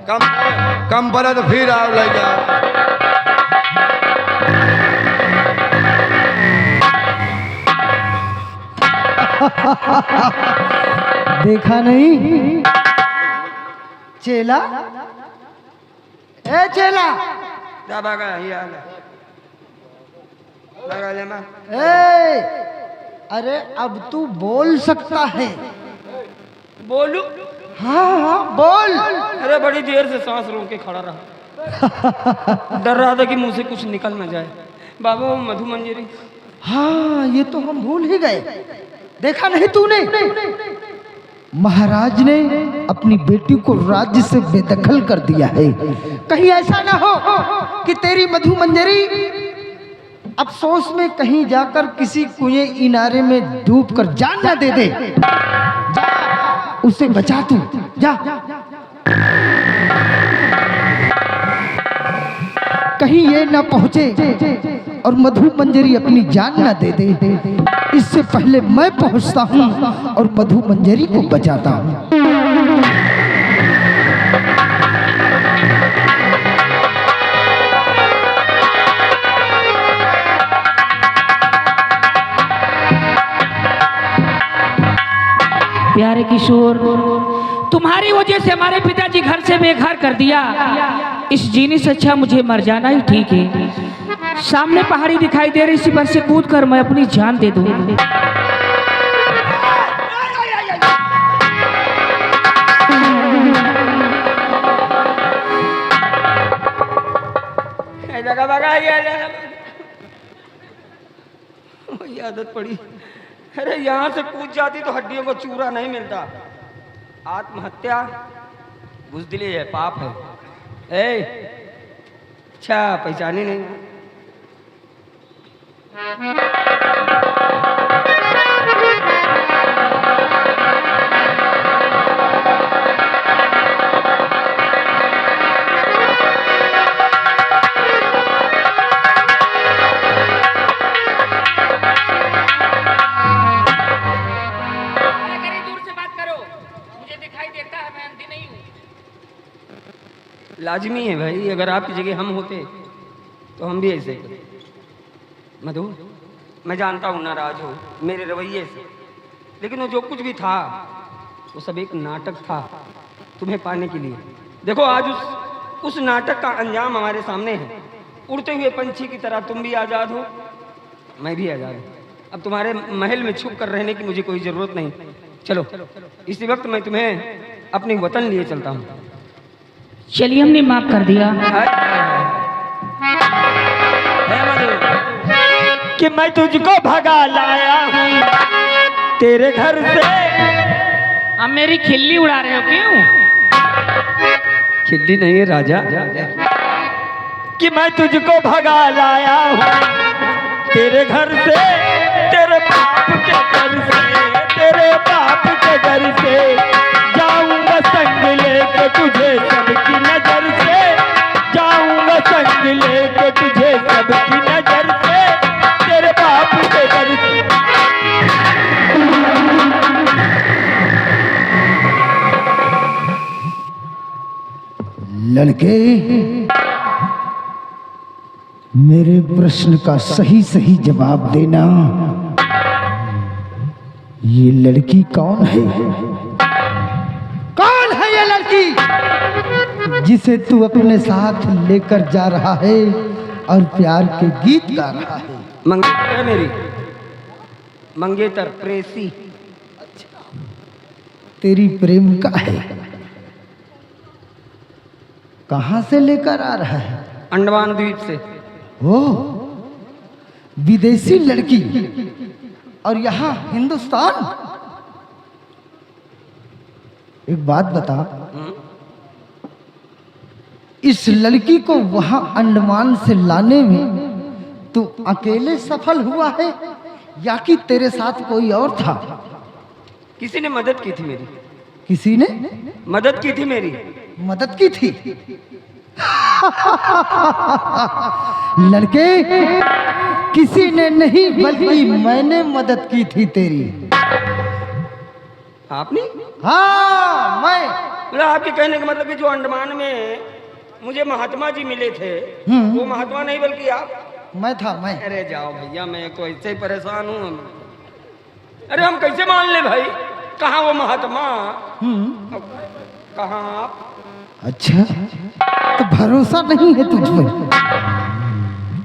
कम पड़े तो फिर आओ, ले जाओ। देखा नहीं चेला? ए चेला, ए, अरे अब तू बोल सकता है। बोलू? हाँ हाँ बोल। अरे बड़ी देर से सांस रोक के खड़ा रहा। डर रहा था कि मुंह से कुछ निकल ना जाए। बाबा वो मधु मंजरी, हाँ ये तो हम भूल ही गए। देखा नहीं तूने, महाराज ने अपनी बेटी को राज्य से बेदखल कर दिया है। कहीं ऐसा ना हो कि तेरी मधु मंजरी अफसोस में कहीं जाकर किसी कुएं इनारे में डूब कर जान ना दे दे। जा उसे बचा तू, जा। कहीं ये ना पहुंचे और मधु मंजरी अपनी जान ना दे दे। इससे पहले मैं पहुंचता हूं और मधु मंजरी को बचाता हूं। प्यारे किशोर, तुम्हारी वजह से हमारे पिताजी घर से बेघर कर दिया। इस जीने से अच्छा मुझे मर जाना ही ठीक है। सामने पहाड़ी दिखाई दे रही, इसी पर से कूद कर मैं अपनी जान दे दूं। वही आदत पड़ी। अरे यहाँ से कूद जाती तो हड्डियों को चूरा नहीं मिलता। आत्महत्या बुज़दिली है, पाप है। ए, अच्छा पहचानी नहीं। लाजमी है भाई, अगर आपकी जगह हम होते तो हम भी ऐसे करते। मधु, मैं जानता हूँ नाराज हो मेरे रवैये से, लेकिन वो जो कुछ भी था वो सब एक नाटक था तुम्हें पाने के लिए। देखो आज उस नाटक का अंजाम हमारे सामने है। उड़ते हुए पंछी की तरह तुम भी आज़ाद हो, मैं भी आज़ाद हूँ। अब तुम्हारे महल में छुप कर रहने की मुझे कोई ज़रूरत नहीं। चलो इसी वक्त मैं तुम्हें अपने वतन लिए चलता हूँ। चलिए, हमने माफ कर दिया। कि मैं तुझको भगा लाया हूँ तेरे घर से। अब मेरी खिल्ली उड़ा रहे हो क्यों? खिल्ली नहीं है राजा। कि मैं तुझको भगा लाया हूँ तेरे घर से, तेरे बाप के घर से, तेरे बाप के घर से। जाऊंगा संग लेके तुझे सबकी नजर से, जाऊंगा संग लेके तुझे सबकी नजर से, तेरे बाप के घर से। लड़के, मेरे प्रश्न का सही सही जवाब देना। ये लड़की कौन है? कौन है ये लड़की जिसे तू अपने साथ लेकर जा रहा है और प्यार के गीत गा रहा है? मंगेतर है मेरी, मंगेतर प्रेसी। तेरी प्रेम का है। कहां से लेकर आ रहा है? अंडमान द्वीप से। ओ, विदेशी लड़की और यहाँ हिंदुस्तान। एक बात बता, इस लड़की को वहां अंडमान से लाने में तू अकेले सफल हुआ है या कि तेरे साथ कोई और था? किसी ने मदद की थी मेरी। किसी ने मदद की थी मेरी। मदद की थी? लड़के, किसी ने नहीं बल्कि मैंने मदद की थी तेरी। आपने? हाँ, मैं। मतलब आपके कहने का मतलब कि जो अंडमान में मुझे महात्मा जी मिले थे वो महात्मा नहीं बल्कि आप? मैं था, मैं। अरे जाओ भैया, मैं तो ऐसे ही परेशान हूँ। अरे हम कैसे मान ले भाई? कहाँ वो महात्मा, कहाँ आप? अच्छा, तो भरोसा नहीं है तुझ पर?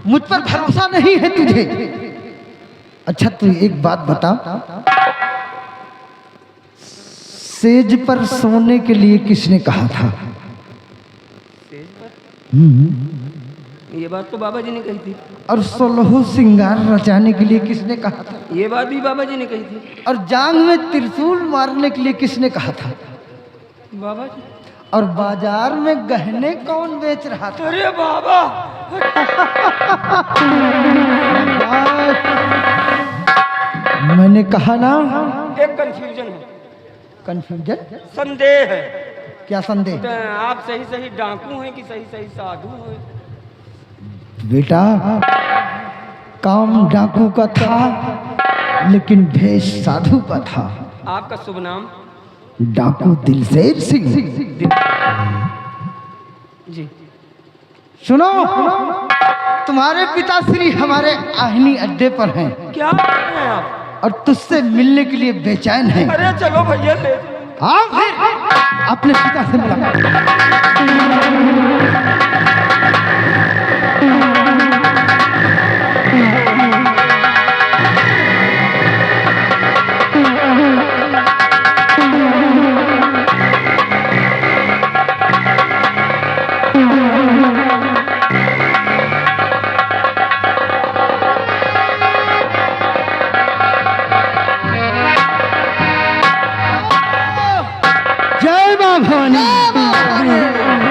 मुझ पर भरोसा नहीं है तुझे? अच्छा तू एक बात बता, सेज पर सोने के लिए किसने कहा था? ये बात तो बाबा जी ने कही थी। और 16 श्रृंगार रचाने के लिए किसने कहा था? ये बात भी बाबा जी ने कही थी। और जांग में त्रिशूल मारने के लिए किसने कहा था? बाबा जी। और बाजार में गहने कौन बेच रहा था? अरे बाबा, मैंने कहा ना, एक कंफ्यूजन है, कंफ्यूजन, संदेह है। क्या संदेह? तो आप सही सही डाकू हैं कि सही सही साधु हैं? बेटा, काम डाकू का था लेकिन भेष साधु का था। आपका शुभ नाम? डाकू दिलशेर सिंह। जी। सुनो, तुम्हारे पिताश्री हमारे आहनी अड्डे पर हैं। क्या कर रहे हैं आप? और तुझसे मिलने के लिए बेचैन हैं। अरे चलो भैया ले। अपने पिता से मिला।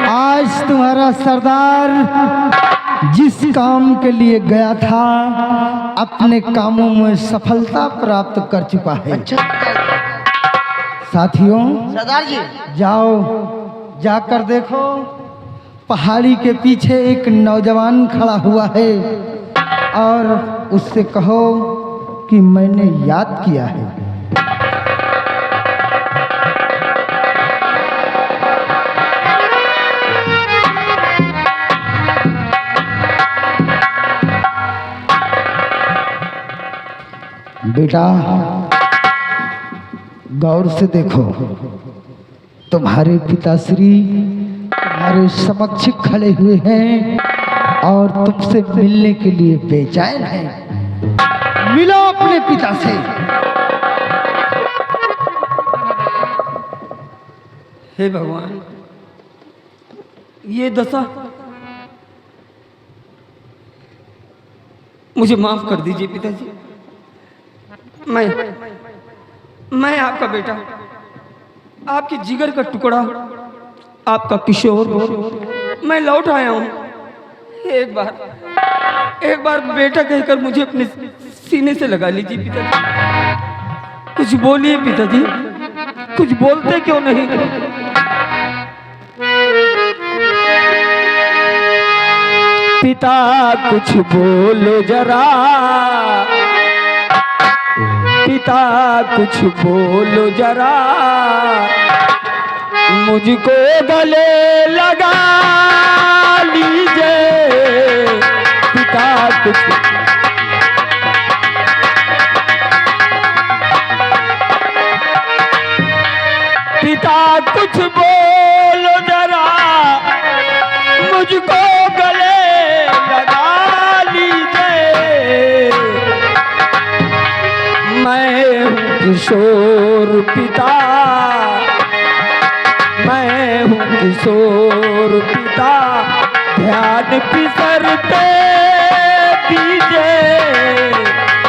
आज तुम्हारा सरदार जिस काम के लिए गया था अपने कामों में सफलता प्राप्त कर चुका है। साथियों, सरदार जी, जाओ, जाकर देखो, पहाड़ी के पीछे एक नौजवान खड़ा हुआ है और उससे कहो कि मैंने याद किया है। बेटा, गौर से देखो, तुम्हारे पिताश्री तुम्हारे समक्ष खड़े हुए हैं और तुमसे मिलने के लिए बेचैन हैं। मिलो अपने पिता से। हे भगवान, ये दशा, मुझे माफ कर दीजिए पिताजी। मैं आपका बेटा, आपके जिगर का टुकड़ा, आपका किशोर, मैं लौट आया हूँ। एक बार बेटा कहकर मुझे अपने सीने से लगा लीजिए पिताजी। कुछ बोलिए पिताजी, कुछ बोलते क्यों नहीं? पिता कुछ बोलो जरा, पिता कुछ बोलो जरा, मुझको गले लगा लीजिए। पिता कुछ, पिता कुछ बोलो जरा, मुझको गले लगा लीजिए। मैं हूँ किशोर पिता, मैं हूँ किशोर पिता, ध्यान पिसरते दीजिए।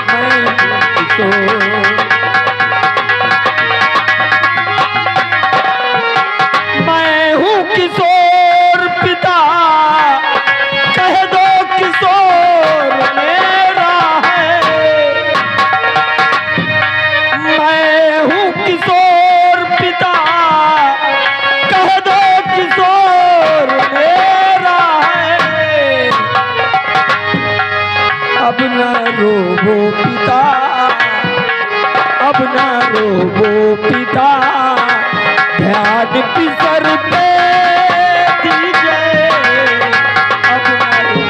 मैं हूँ किशोर, मैं हूँ किशोर पिता, कह दो किशोर मेरा है। मैं हूँ किशोर पिता, कह दो किशोर मेरा है। अब न रोवो पिता, अब न रोवो पिता, ध्यान पिसरते दीजिए। अब न रोवो।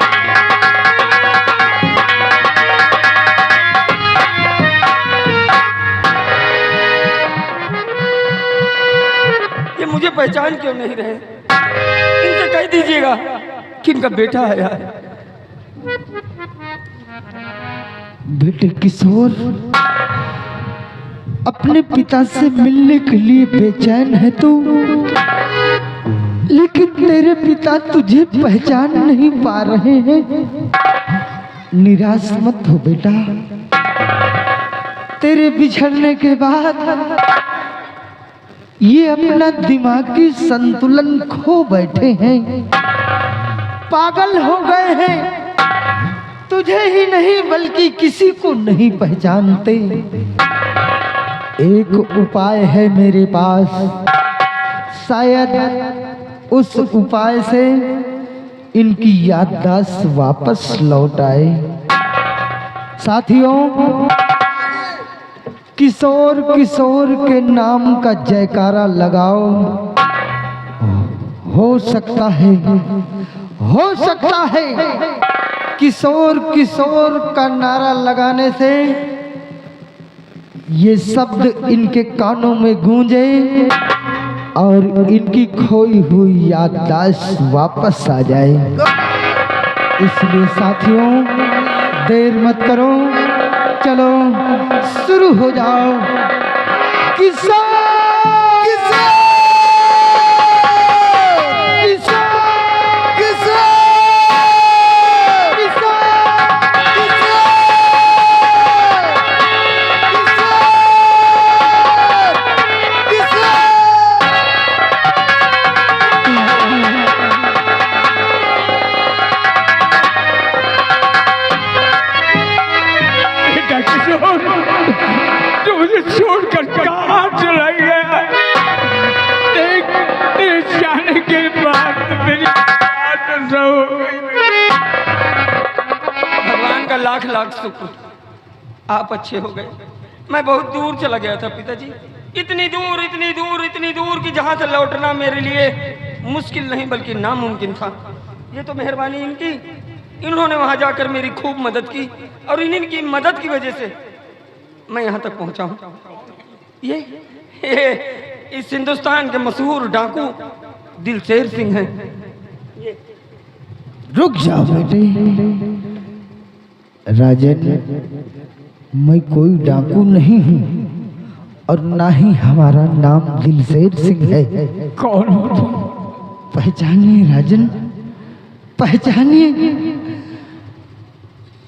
ये मुझे पहचान क्यों नहीं रहे? इनसे कह दीजिएगा कि इनका बेटा आया है। बेटे किशोर, अपने पिता से मिलने के लिए बेचैन है तू? लेकिन तेरे पिता तुझे पहचान नहीं पा रहे हैं। निराश मत हो बेटा, तेरे बिछड़ने के बाद ये अपना दिमागी संतुलन खो बैठे हैं, पागल हो गए हैं, तुझे ही नहीं बल्कि किसी को नहीं पहचानते। एक उपाय है मेरे पास, शायद उस उपाय से इनकी याददाश्त वापस लौट आए। साथियों, किशोर किशोर के नाम का जयकारा लगाओ। हो सकता है किशोर किशोर का नारा लगाने से ये शब्द इनके कानों में गूंजे और इनकी खोई हुई याददाश्त वापस आ जाए। इसलिए साथियों, देर मत करो, चलो शुरू हो जाओ। किशोर तो मुझे छोड़कर कहाँ चला गया? तेरे जाने के बाद मेरी बात हो गई। भगवान का लाख लाख शुक्र, आप अच्छे हो गए। मैं बहुत दूर चला गया था पिताजी, इतनी दूर कि जहाँ से लौटना मेरे लिए मुश्किल नहीं बल्कि नामुमकिन था। ये तो मेहरबानी इनकी, इन्होंने वहाँ जाकर मेरी खूब मदद की और इन्हीं मदद की वजह से मैं यहाँ तक पहुँचा हूँ। ये इस हिंदुस्तान के मशहूर डाकू दिलशेर सिंह हैं। रुक जाओ बेटे। राजन, मैं कोई डाकू नहीं हूँ और ना ही हमारा नाम दिलशेर सिंह है। कौन हो तुम? पहचानिए राजन, पहचानिए।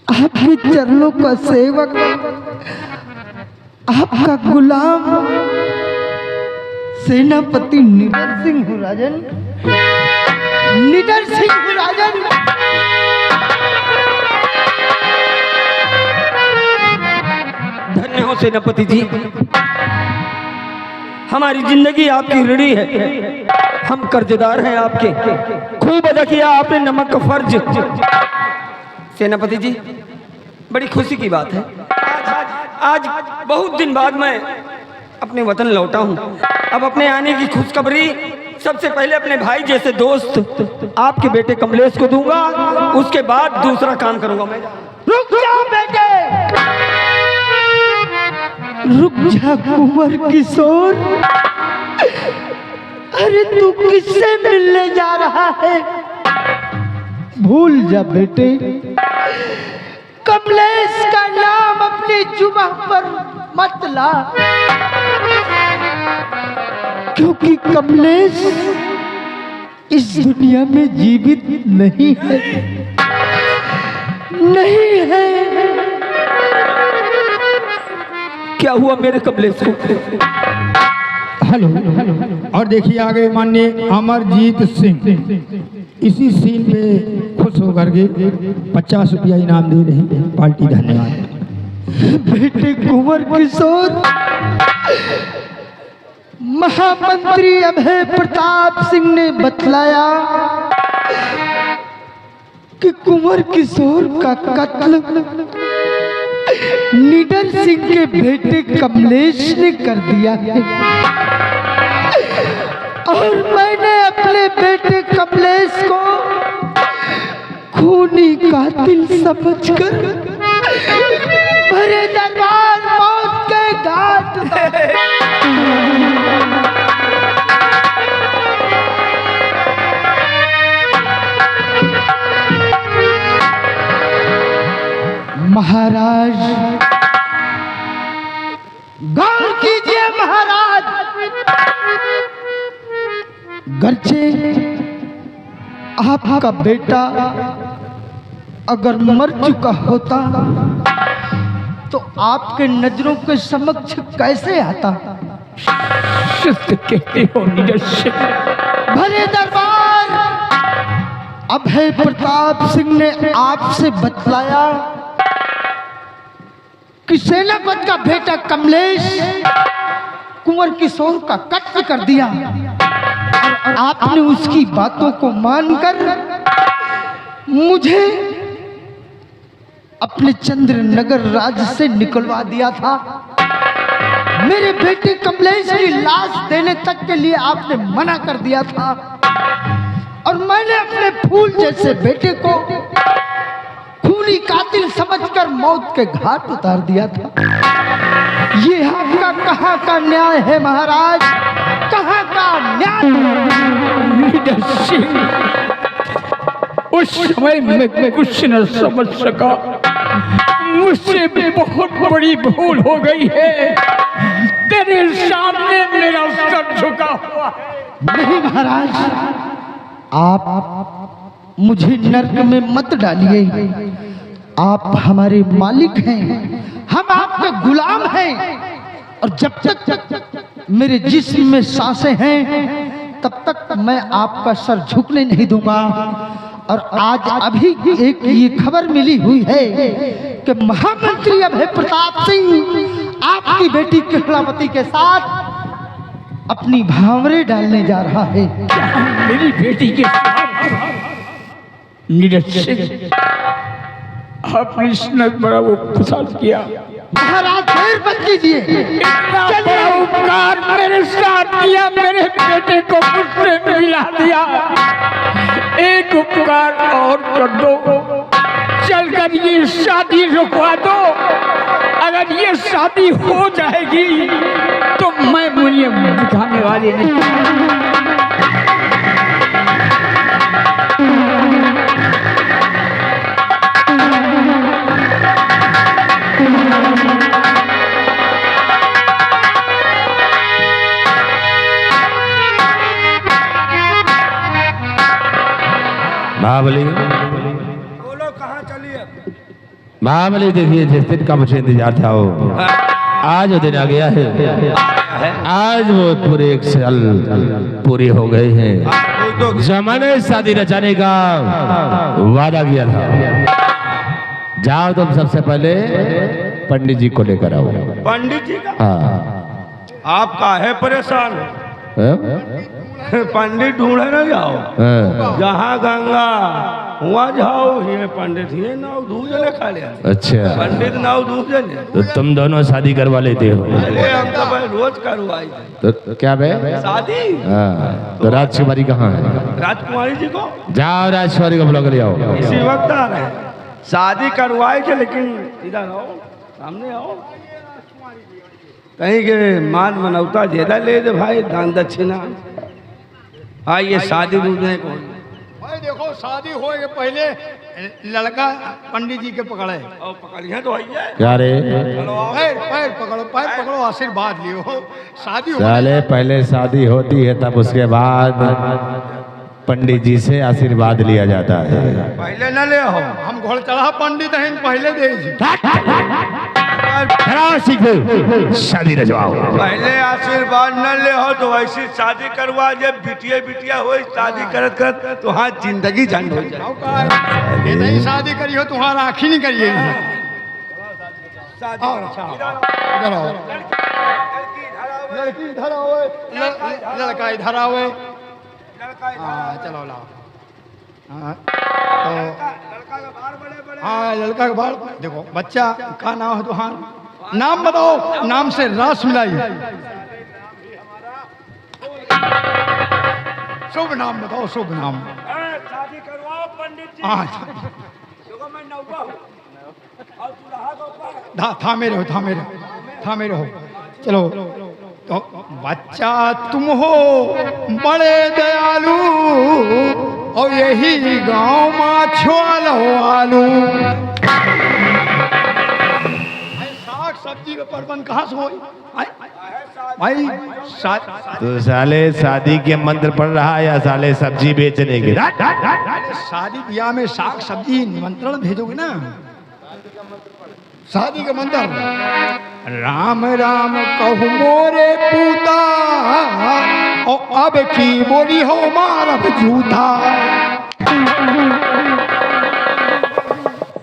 आपके चरणों का सेवक, आपका गुलाम सेनापति निडर सिंह हूँ राजन, निडर सिंह हूँ राजन। धन्य हो सेनापति जी, हमारी जिंदगी आपकी ऋणी है, हम कर्जदार हैं आपके। खूब अदा किया आपने नमक का फर्ज। सेनापति जी, बड़ी खुशी की बात है, आज बहुत दिन बाद मैं अपने वतन लौटा हूँ। अब अपने आने की खुशखबरी सबसे पहले अपने भाई जैसे दोस्त आपके बेटे कमलेश को दूंगा, उसके बाद दूसरा काम करूंगा मैं। रुक जाओ बेटे, रुक जा कुंवर किशोर। अरे तू किससे मिलने जा रहा है? भूल जा बेटे, कमलेश का नाम अपनी जुबान पर मत ला, क्योंकि कमलेश इस दुनिया में जीवित नहीं है, नहीं है। क्या हुआ मेरे कमलेश को? हेलो। और देखिए आगे माननीय अमरजीत सिंह इसी सीन पे खुश होकर के 50 रुपया इनाम दे रही है पार्टी। धन्यवाद। बेटे कुंवर किशोर, महामंत्री अभय प्रताप सिंह ने बतलाया कि कुंवर किशोर का कत्ल निडर सिंह के बेटे कमलेश ने कर दिया है और मैंने अपने बेटे कमलेश को खूनी कातिल समझकर भरे दरबार मौत के घाट महाराज, गौर कीजिए महाराज, गर्चे आपका बेटा अगर मर चुका होता तो आपके नजरों के समक्ष कैसे आता? सत्य कहते हो नीरज सिंह। भले दरबार, अभय प्रताप सिंह ने आपसे बतलाया कि सेनापति का बेटा कमलेश कुंवर किशोर का कत्ल कर दिया और आपने उसकी बातों को मानकर मुझे अपने चंद्रनगर राज्य से निकलवा दिया था। मेरे बेटे कमलेश की लाश देने तक के लिए आपने मना कर दिया था और मैंने अपने फूल जैसे बेटे को खूनी कातिल समझकर मौत के घाट उतार दिया था। ये आपका कहाँ का न्याय है महाराज? कहाँ का न्याय? नीरज सिंह, उस समय मैं कुछ न समझ सका। मुझसे बहुत बड़ी भूल हो गई है। तेरे सामने मेरा सर झुका हुआ है। नहीं महाराज, आप मुझे नर्क में मत डालिए। आप हमारे मालिक हैं, हम आपके गुलाम हैं और जब तक मेरे जिस्म में सांसें हैं तब तक मैं आपका सर झुकने नहीं दूंगा। और आज अभी एक ये खबर मिली हुई है कि महामंत्री अभय प्रताप सिंह आपकी बेटी केवलावती के साथ अपनी भावरे डालने जा रहा है। मेरी बेटी के साथ? नीरज सिंह, आपने इतना बड़ा वो फसाद किया। महाराज देर मत कीजिए। इतना बड़ा उपकार मेरे साथ किया, मेरे बेटे को मुझसे मिला दिया। एक उपकार और कर दो, चलकर ये शादी रुकवा दो। अगर ये शादी हो जाएगी तो मैं मुझे दिखाने वाली नहीं। महाबली, बोलो कहाँ चलिए? महाबली देखिए, जिस दिन का मुझे इंतजार था वो आज वो दिन आ गया है। आज वो पूरे 1 साल पूरे हो गए हैं। जमाने शादी रचाने का वादा किया था। जाओ तुम सबसे पहले पंडित जी को लेकर आओ। पंडित जी का? हाँ। आप काहे परेशान हाँ? पंडित ढूंढे ना जाओ। हाँ। जहाँ गंगा वहाँ जाओ। ये पंडित ये नाव दूजने खा लिया। अच्छा, पंडित नाव दूजने। तो तुम दोनों शादी करवा लेते हो? अरे हम तो भाई रोज करवाई थे। तो क्या बे? शादी? हाँ। तो राजकुमारी कहाँ है? राजकुमारी जी को जाओ राजकुमारी को बुला कर ले आओ। इसी वक्त आ रहे हैं। शादी करवाई थे, लेकिन इधर आओ, सामने आओ। कहीं के मान मनौता ज्यादा ले दे भाई, दान दक्षिणा। हाँ, ये शादी दूसरे को भाई देखो, शादी हो के पहले लड़का पंडित जी के पकड़े और पकड़िया तो आइए। क्या रे? पैर पैर पकड़ो, पैर पकड़ो, आशीर्वाद लियो। शादी हो साले पहले शादी होती है तब उसके बाद पंडित जी से आशीर्वाद लिया जाता है। पहले न ले हो। हम घोड़ चढ़ा पंडित हैं, पहले दे शादी रचवाओ। पहले आशीर्वाद न ले हो तो ऐसी शादी करवा। जब बिटिया बिटिया हो शादी करत करत तो हाँ जिंदगी झंड हो जाए। ये नहीं शादी करी हो तुम्हारा आँखी नहीं करिए। इधर आओ, लड़की इधर आओ, लड़का इधर आओ। हाँ चलो लाओ। हाँ तो हाँ, लड़का के बाल देखो। बच्चा का नाम है तुम्हारा? नाम बताओ, नाम से रास मिलाई। शुभ नाम बताओ, शुभ नाम। शादी करवाओ पंडित जी। हाँ मैं नौका हूँ और तू रहा तो ऊपर। थामे रहो, थामे रहो, थामे रहो। चलो तो बच्चा तुम हो बड़े दयालु और यही गांव में छोलो आलू। साग सब्जी का प्रबंध कहाँ से हो? भाई तो साले शादी के मंत्र पढ़ रहा है या साले सब्जी बेचने के? शादी ब्याह में साग सब्जी निमंत्रण भेजोगे ना, शादी का मंत्र राम राम कहू मोरे पूता और अब की बोली हो मारब जूता।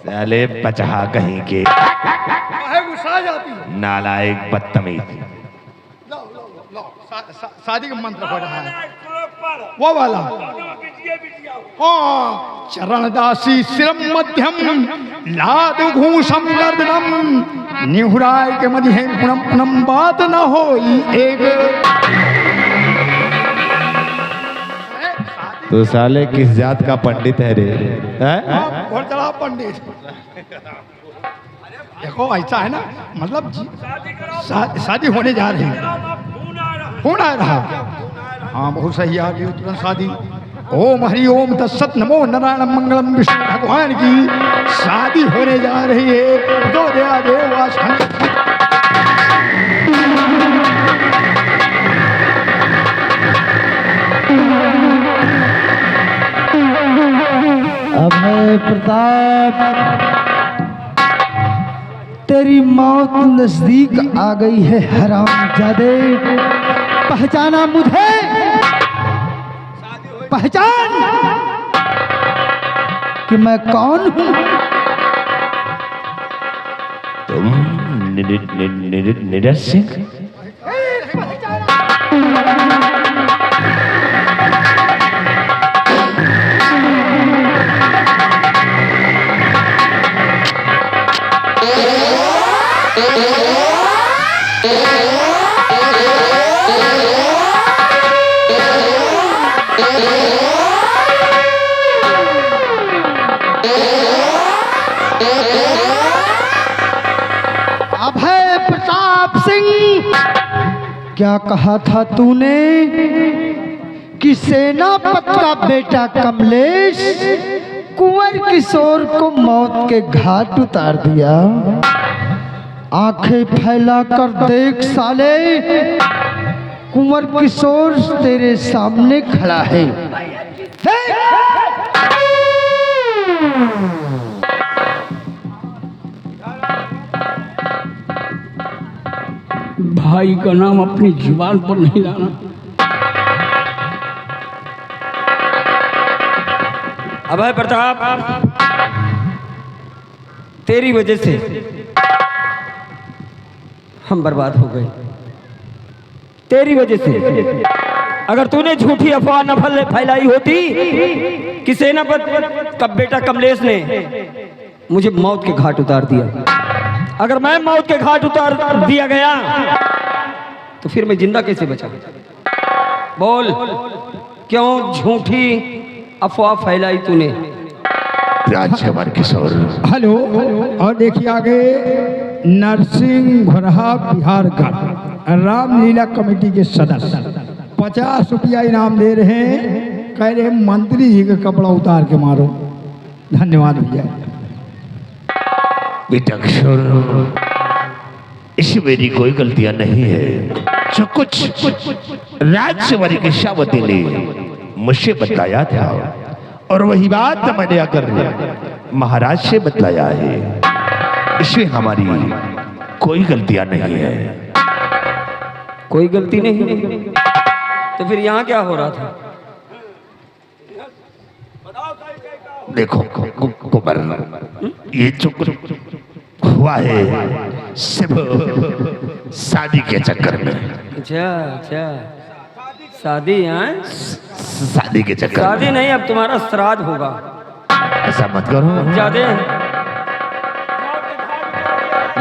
साले पचहा कहीं के गुस्सा जाती है। नालायक बदतमीज। शादी का मंत्र हो रहा है वो वाला। हाँ, चरण दासी सिरम मध्यम लाद घूसम गर्दनम निहुराय के मध्य पुनम पुनम बात न होई एक। तो साले किस जात का पंडित है रे? बहुत चला पंडित। देखो ऐसा है ना, मतलब शादी होने जा रही है, होना रहा। हाँ बहुत सही आ गई तुरंत शादी। ओम हरि ओम तत्सत नमो नारायण मंगलम विष्णु भगवान की शादी होने जा रही है। दो दया देव अभय प्रताप, तेरी मौत नजदीक आ गई है हरामजादे। पहचाना मुझे? पहचान कि मैं कौन हूं? तुम नीरज सिंह? अभय प्रताप सिंह, क्या कहा था तूने कि सेनापति का बेटा कमलेश कुंवर किशोर को मौत के घाट उतार दिया? आंखें फैला कर देख साले, कुंवर किशोर तेरे सामने खड़ा है। भाई का नाम अपनी जुबान पर नहीं लाना। अभय प्रताप, तेरी वजह से हम बर्बाद हो गए। तेरी वजह से अगर तूने झूठी अफवाह न फैलाई होती कि सेनापति का बेटा कमलेश ने मुझे मौत के घाट उतार दिया, अगर मैं मौत के घाट उतार दिया गया तो फिर मैं जिंदा कैसे बचा? बोल, क्यों झूठी अफवाह फैलाई तूने? राजकुमार किशोर। हेलो। और देखिए आगे नरसिंह घोरहा बिहारगढ़ रामलीला कमेटी के सदस्य 50 रुपया इनाम दे रहे हैं। कह रहे मंत्री जी का कपड़ा उतार के मारो। धन्यवाद भैया। बेटा किशोर, इसमें मेरी कोई गलतियां नहीं है। जो कुछ राजकुमारी किशावती ने मुझसे बताया था और वही बात मैंने आकर महाराज से बताया है, इसमें हमारी कोई गलतियां नहीं है। कोई गलती नहीं? तो फिर यहाँ क्या हो रहा था? देखो कुबर, ये जो हुआ है सिर्फ शादी के चक्कर में। अच्छा, शादी? हैं? शादी के चक्कर? शादी नहीं, अब तुम्हारा श्राद्ध होगा। ऐसा मत करो। ज्यादा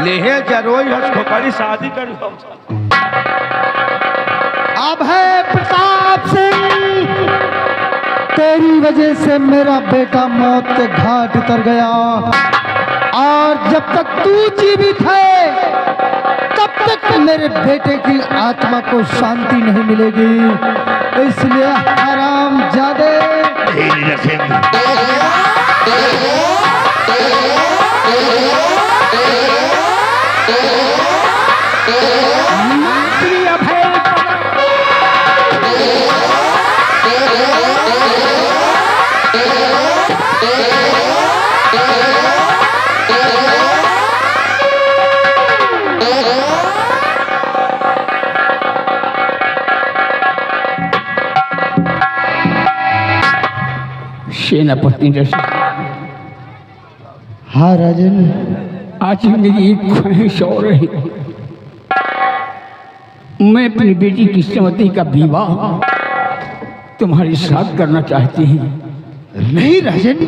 लेहे जरोई हस खोपड़ी शादी कर लो। अभय प्रताप सिंह, तेरी वजह से मेरा बेटा मौत के घाट उतर गया और जब तक तू जीवित है तब तक मेरे बेटे की आत्मा को शांति नहीं मिलेगी। इसलिए हरामजादे, मंत्री अभय सेना पत्नी जैसे। हाँ राजन, आज मेरी एक ख्वाहिश और है, मैं अपनी बेटी की श्रीमती का विवाह तुम्हारे साथ करना चाहती हूँ। नहीं राजन,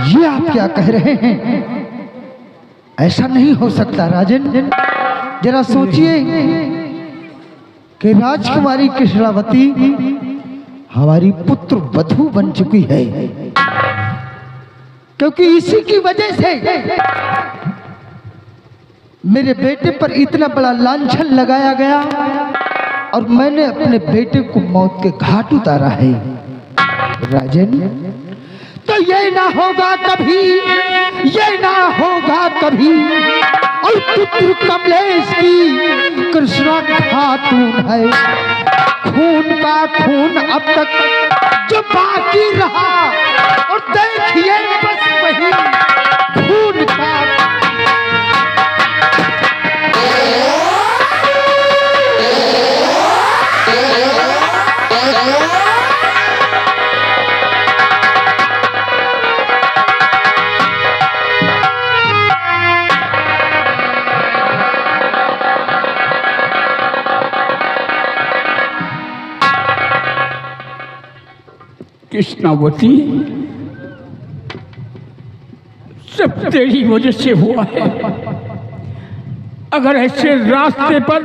ये आप क्या कह रहे हैं? ऐसा नहीं हो सकता राजन। जरा सोचिए कि राजकुमारी कृष्णावती हमारी पुत्र वधू बन चुकी है, क्योंकि इसी की वजह से मेरे बेटे पर इतना बड़ा लांछन लगाया गया और मैंने अपने बेटे को मौत के घाट उतारा है। राजन, तो ये ना होगा कभी, ये ना होगा कभी। और पुत्र कमलेश की कृष्णा खातून है, खून का खून अब तक जो बाकी रहा, और देखिए बस वही खून का। कृष्णावती, सब तेरी वजह से हुआ है। अगर ऐसे रास्ते पर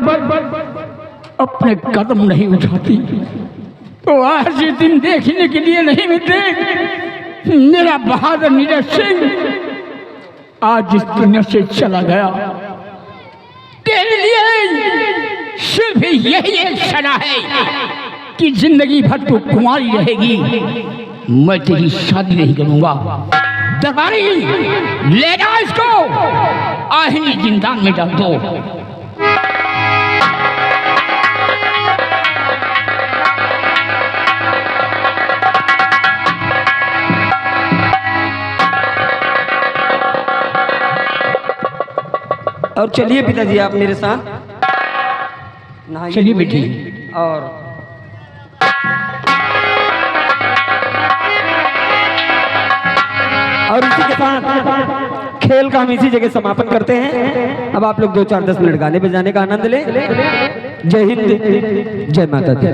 अपने कदम नहीं उठाती तो आज ये दिन देखने के लिए नहीं मिलते। मेरा बहादुर नीरज सिंह आज इस दुनिया से चला गया। तेरे लिए सिर्फ यही एक सलाह है कि जिंदगी भर तू कुंवारी रहेगी, मैं तेरी शादी नहीं करूंगा। दरबारी, ले जाओ इसको, आहिनी जिंदान में डाल दो। और चलिए पिताजी, आप मेरे साथ नहाइए। चलिए बेटी। और इसी के साथ खेल का हम इसी जगह समापन करते हैं। अब आप लोग 2-4-10 मिनट गाने बजाने का आनंद लें। जय हिंद, जय माता दी।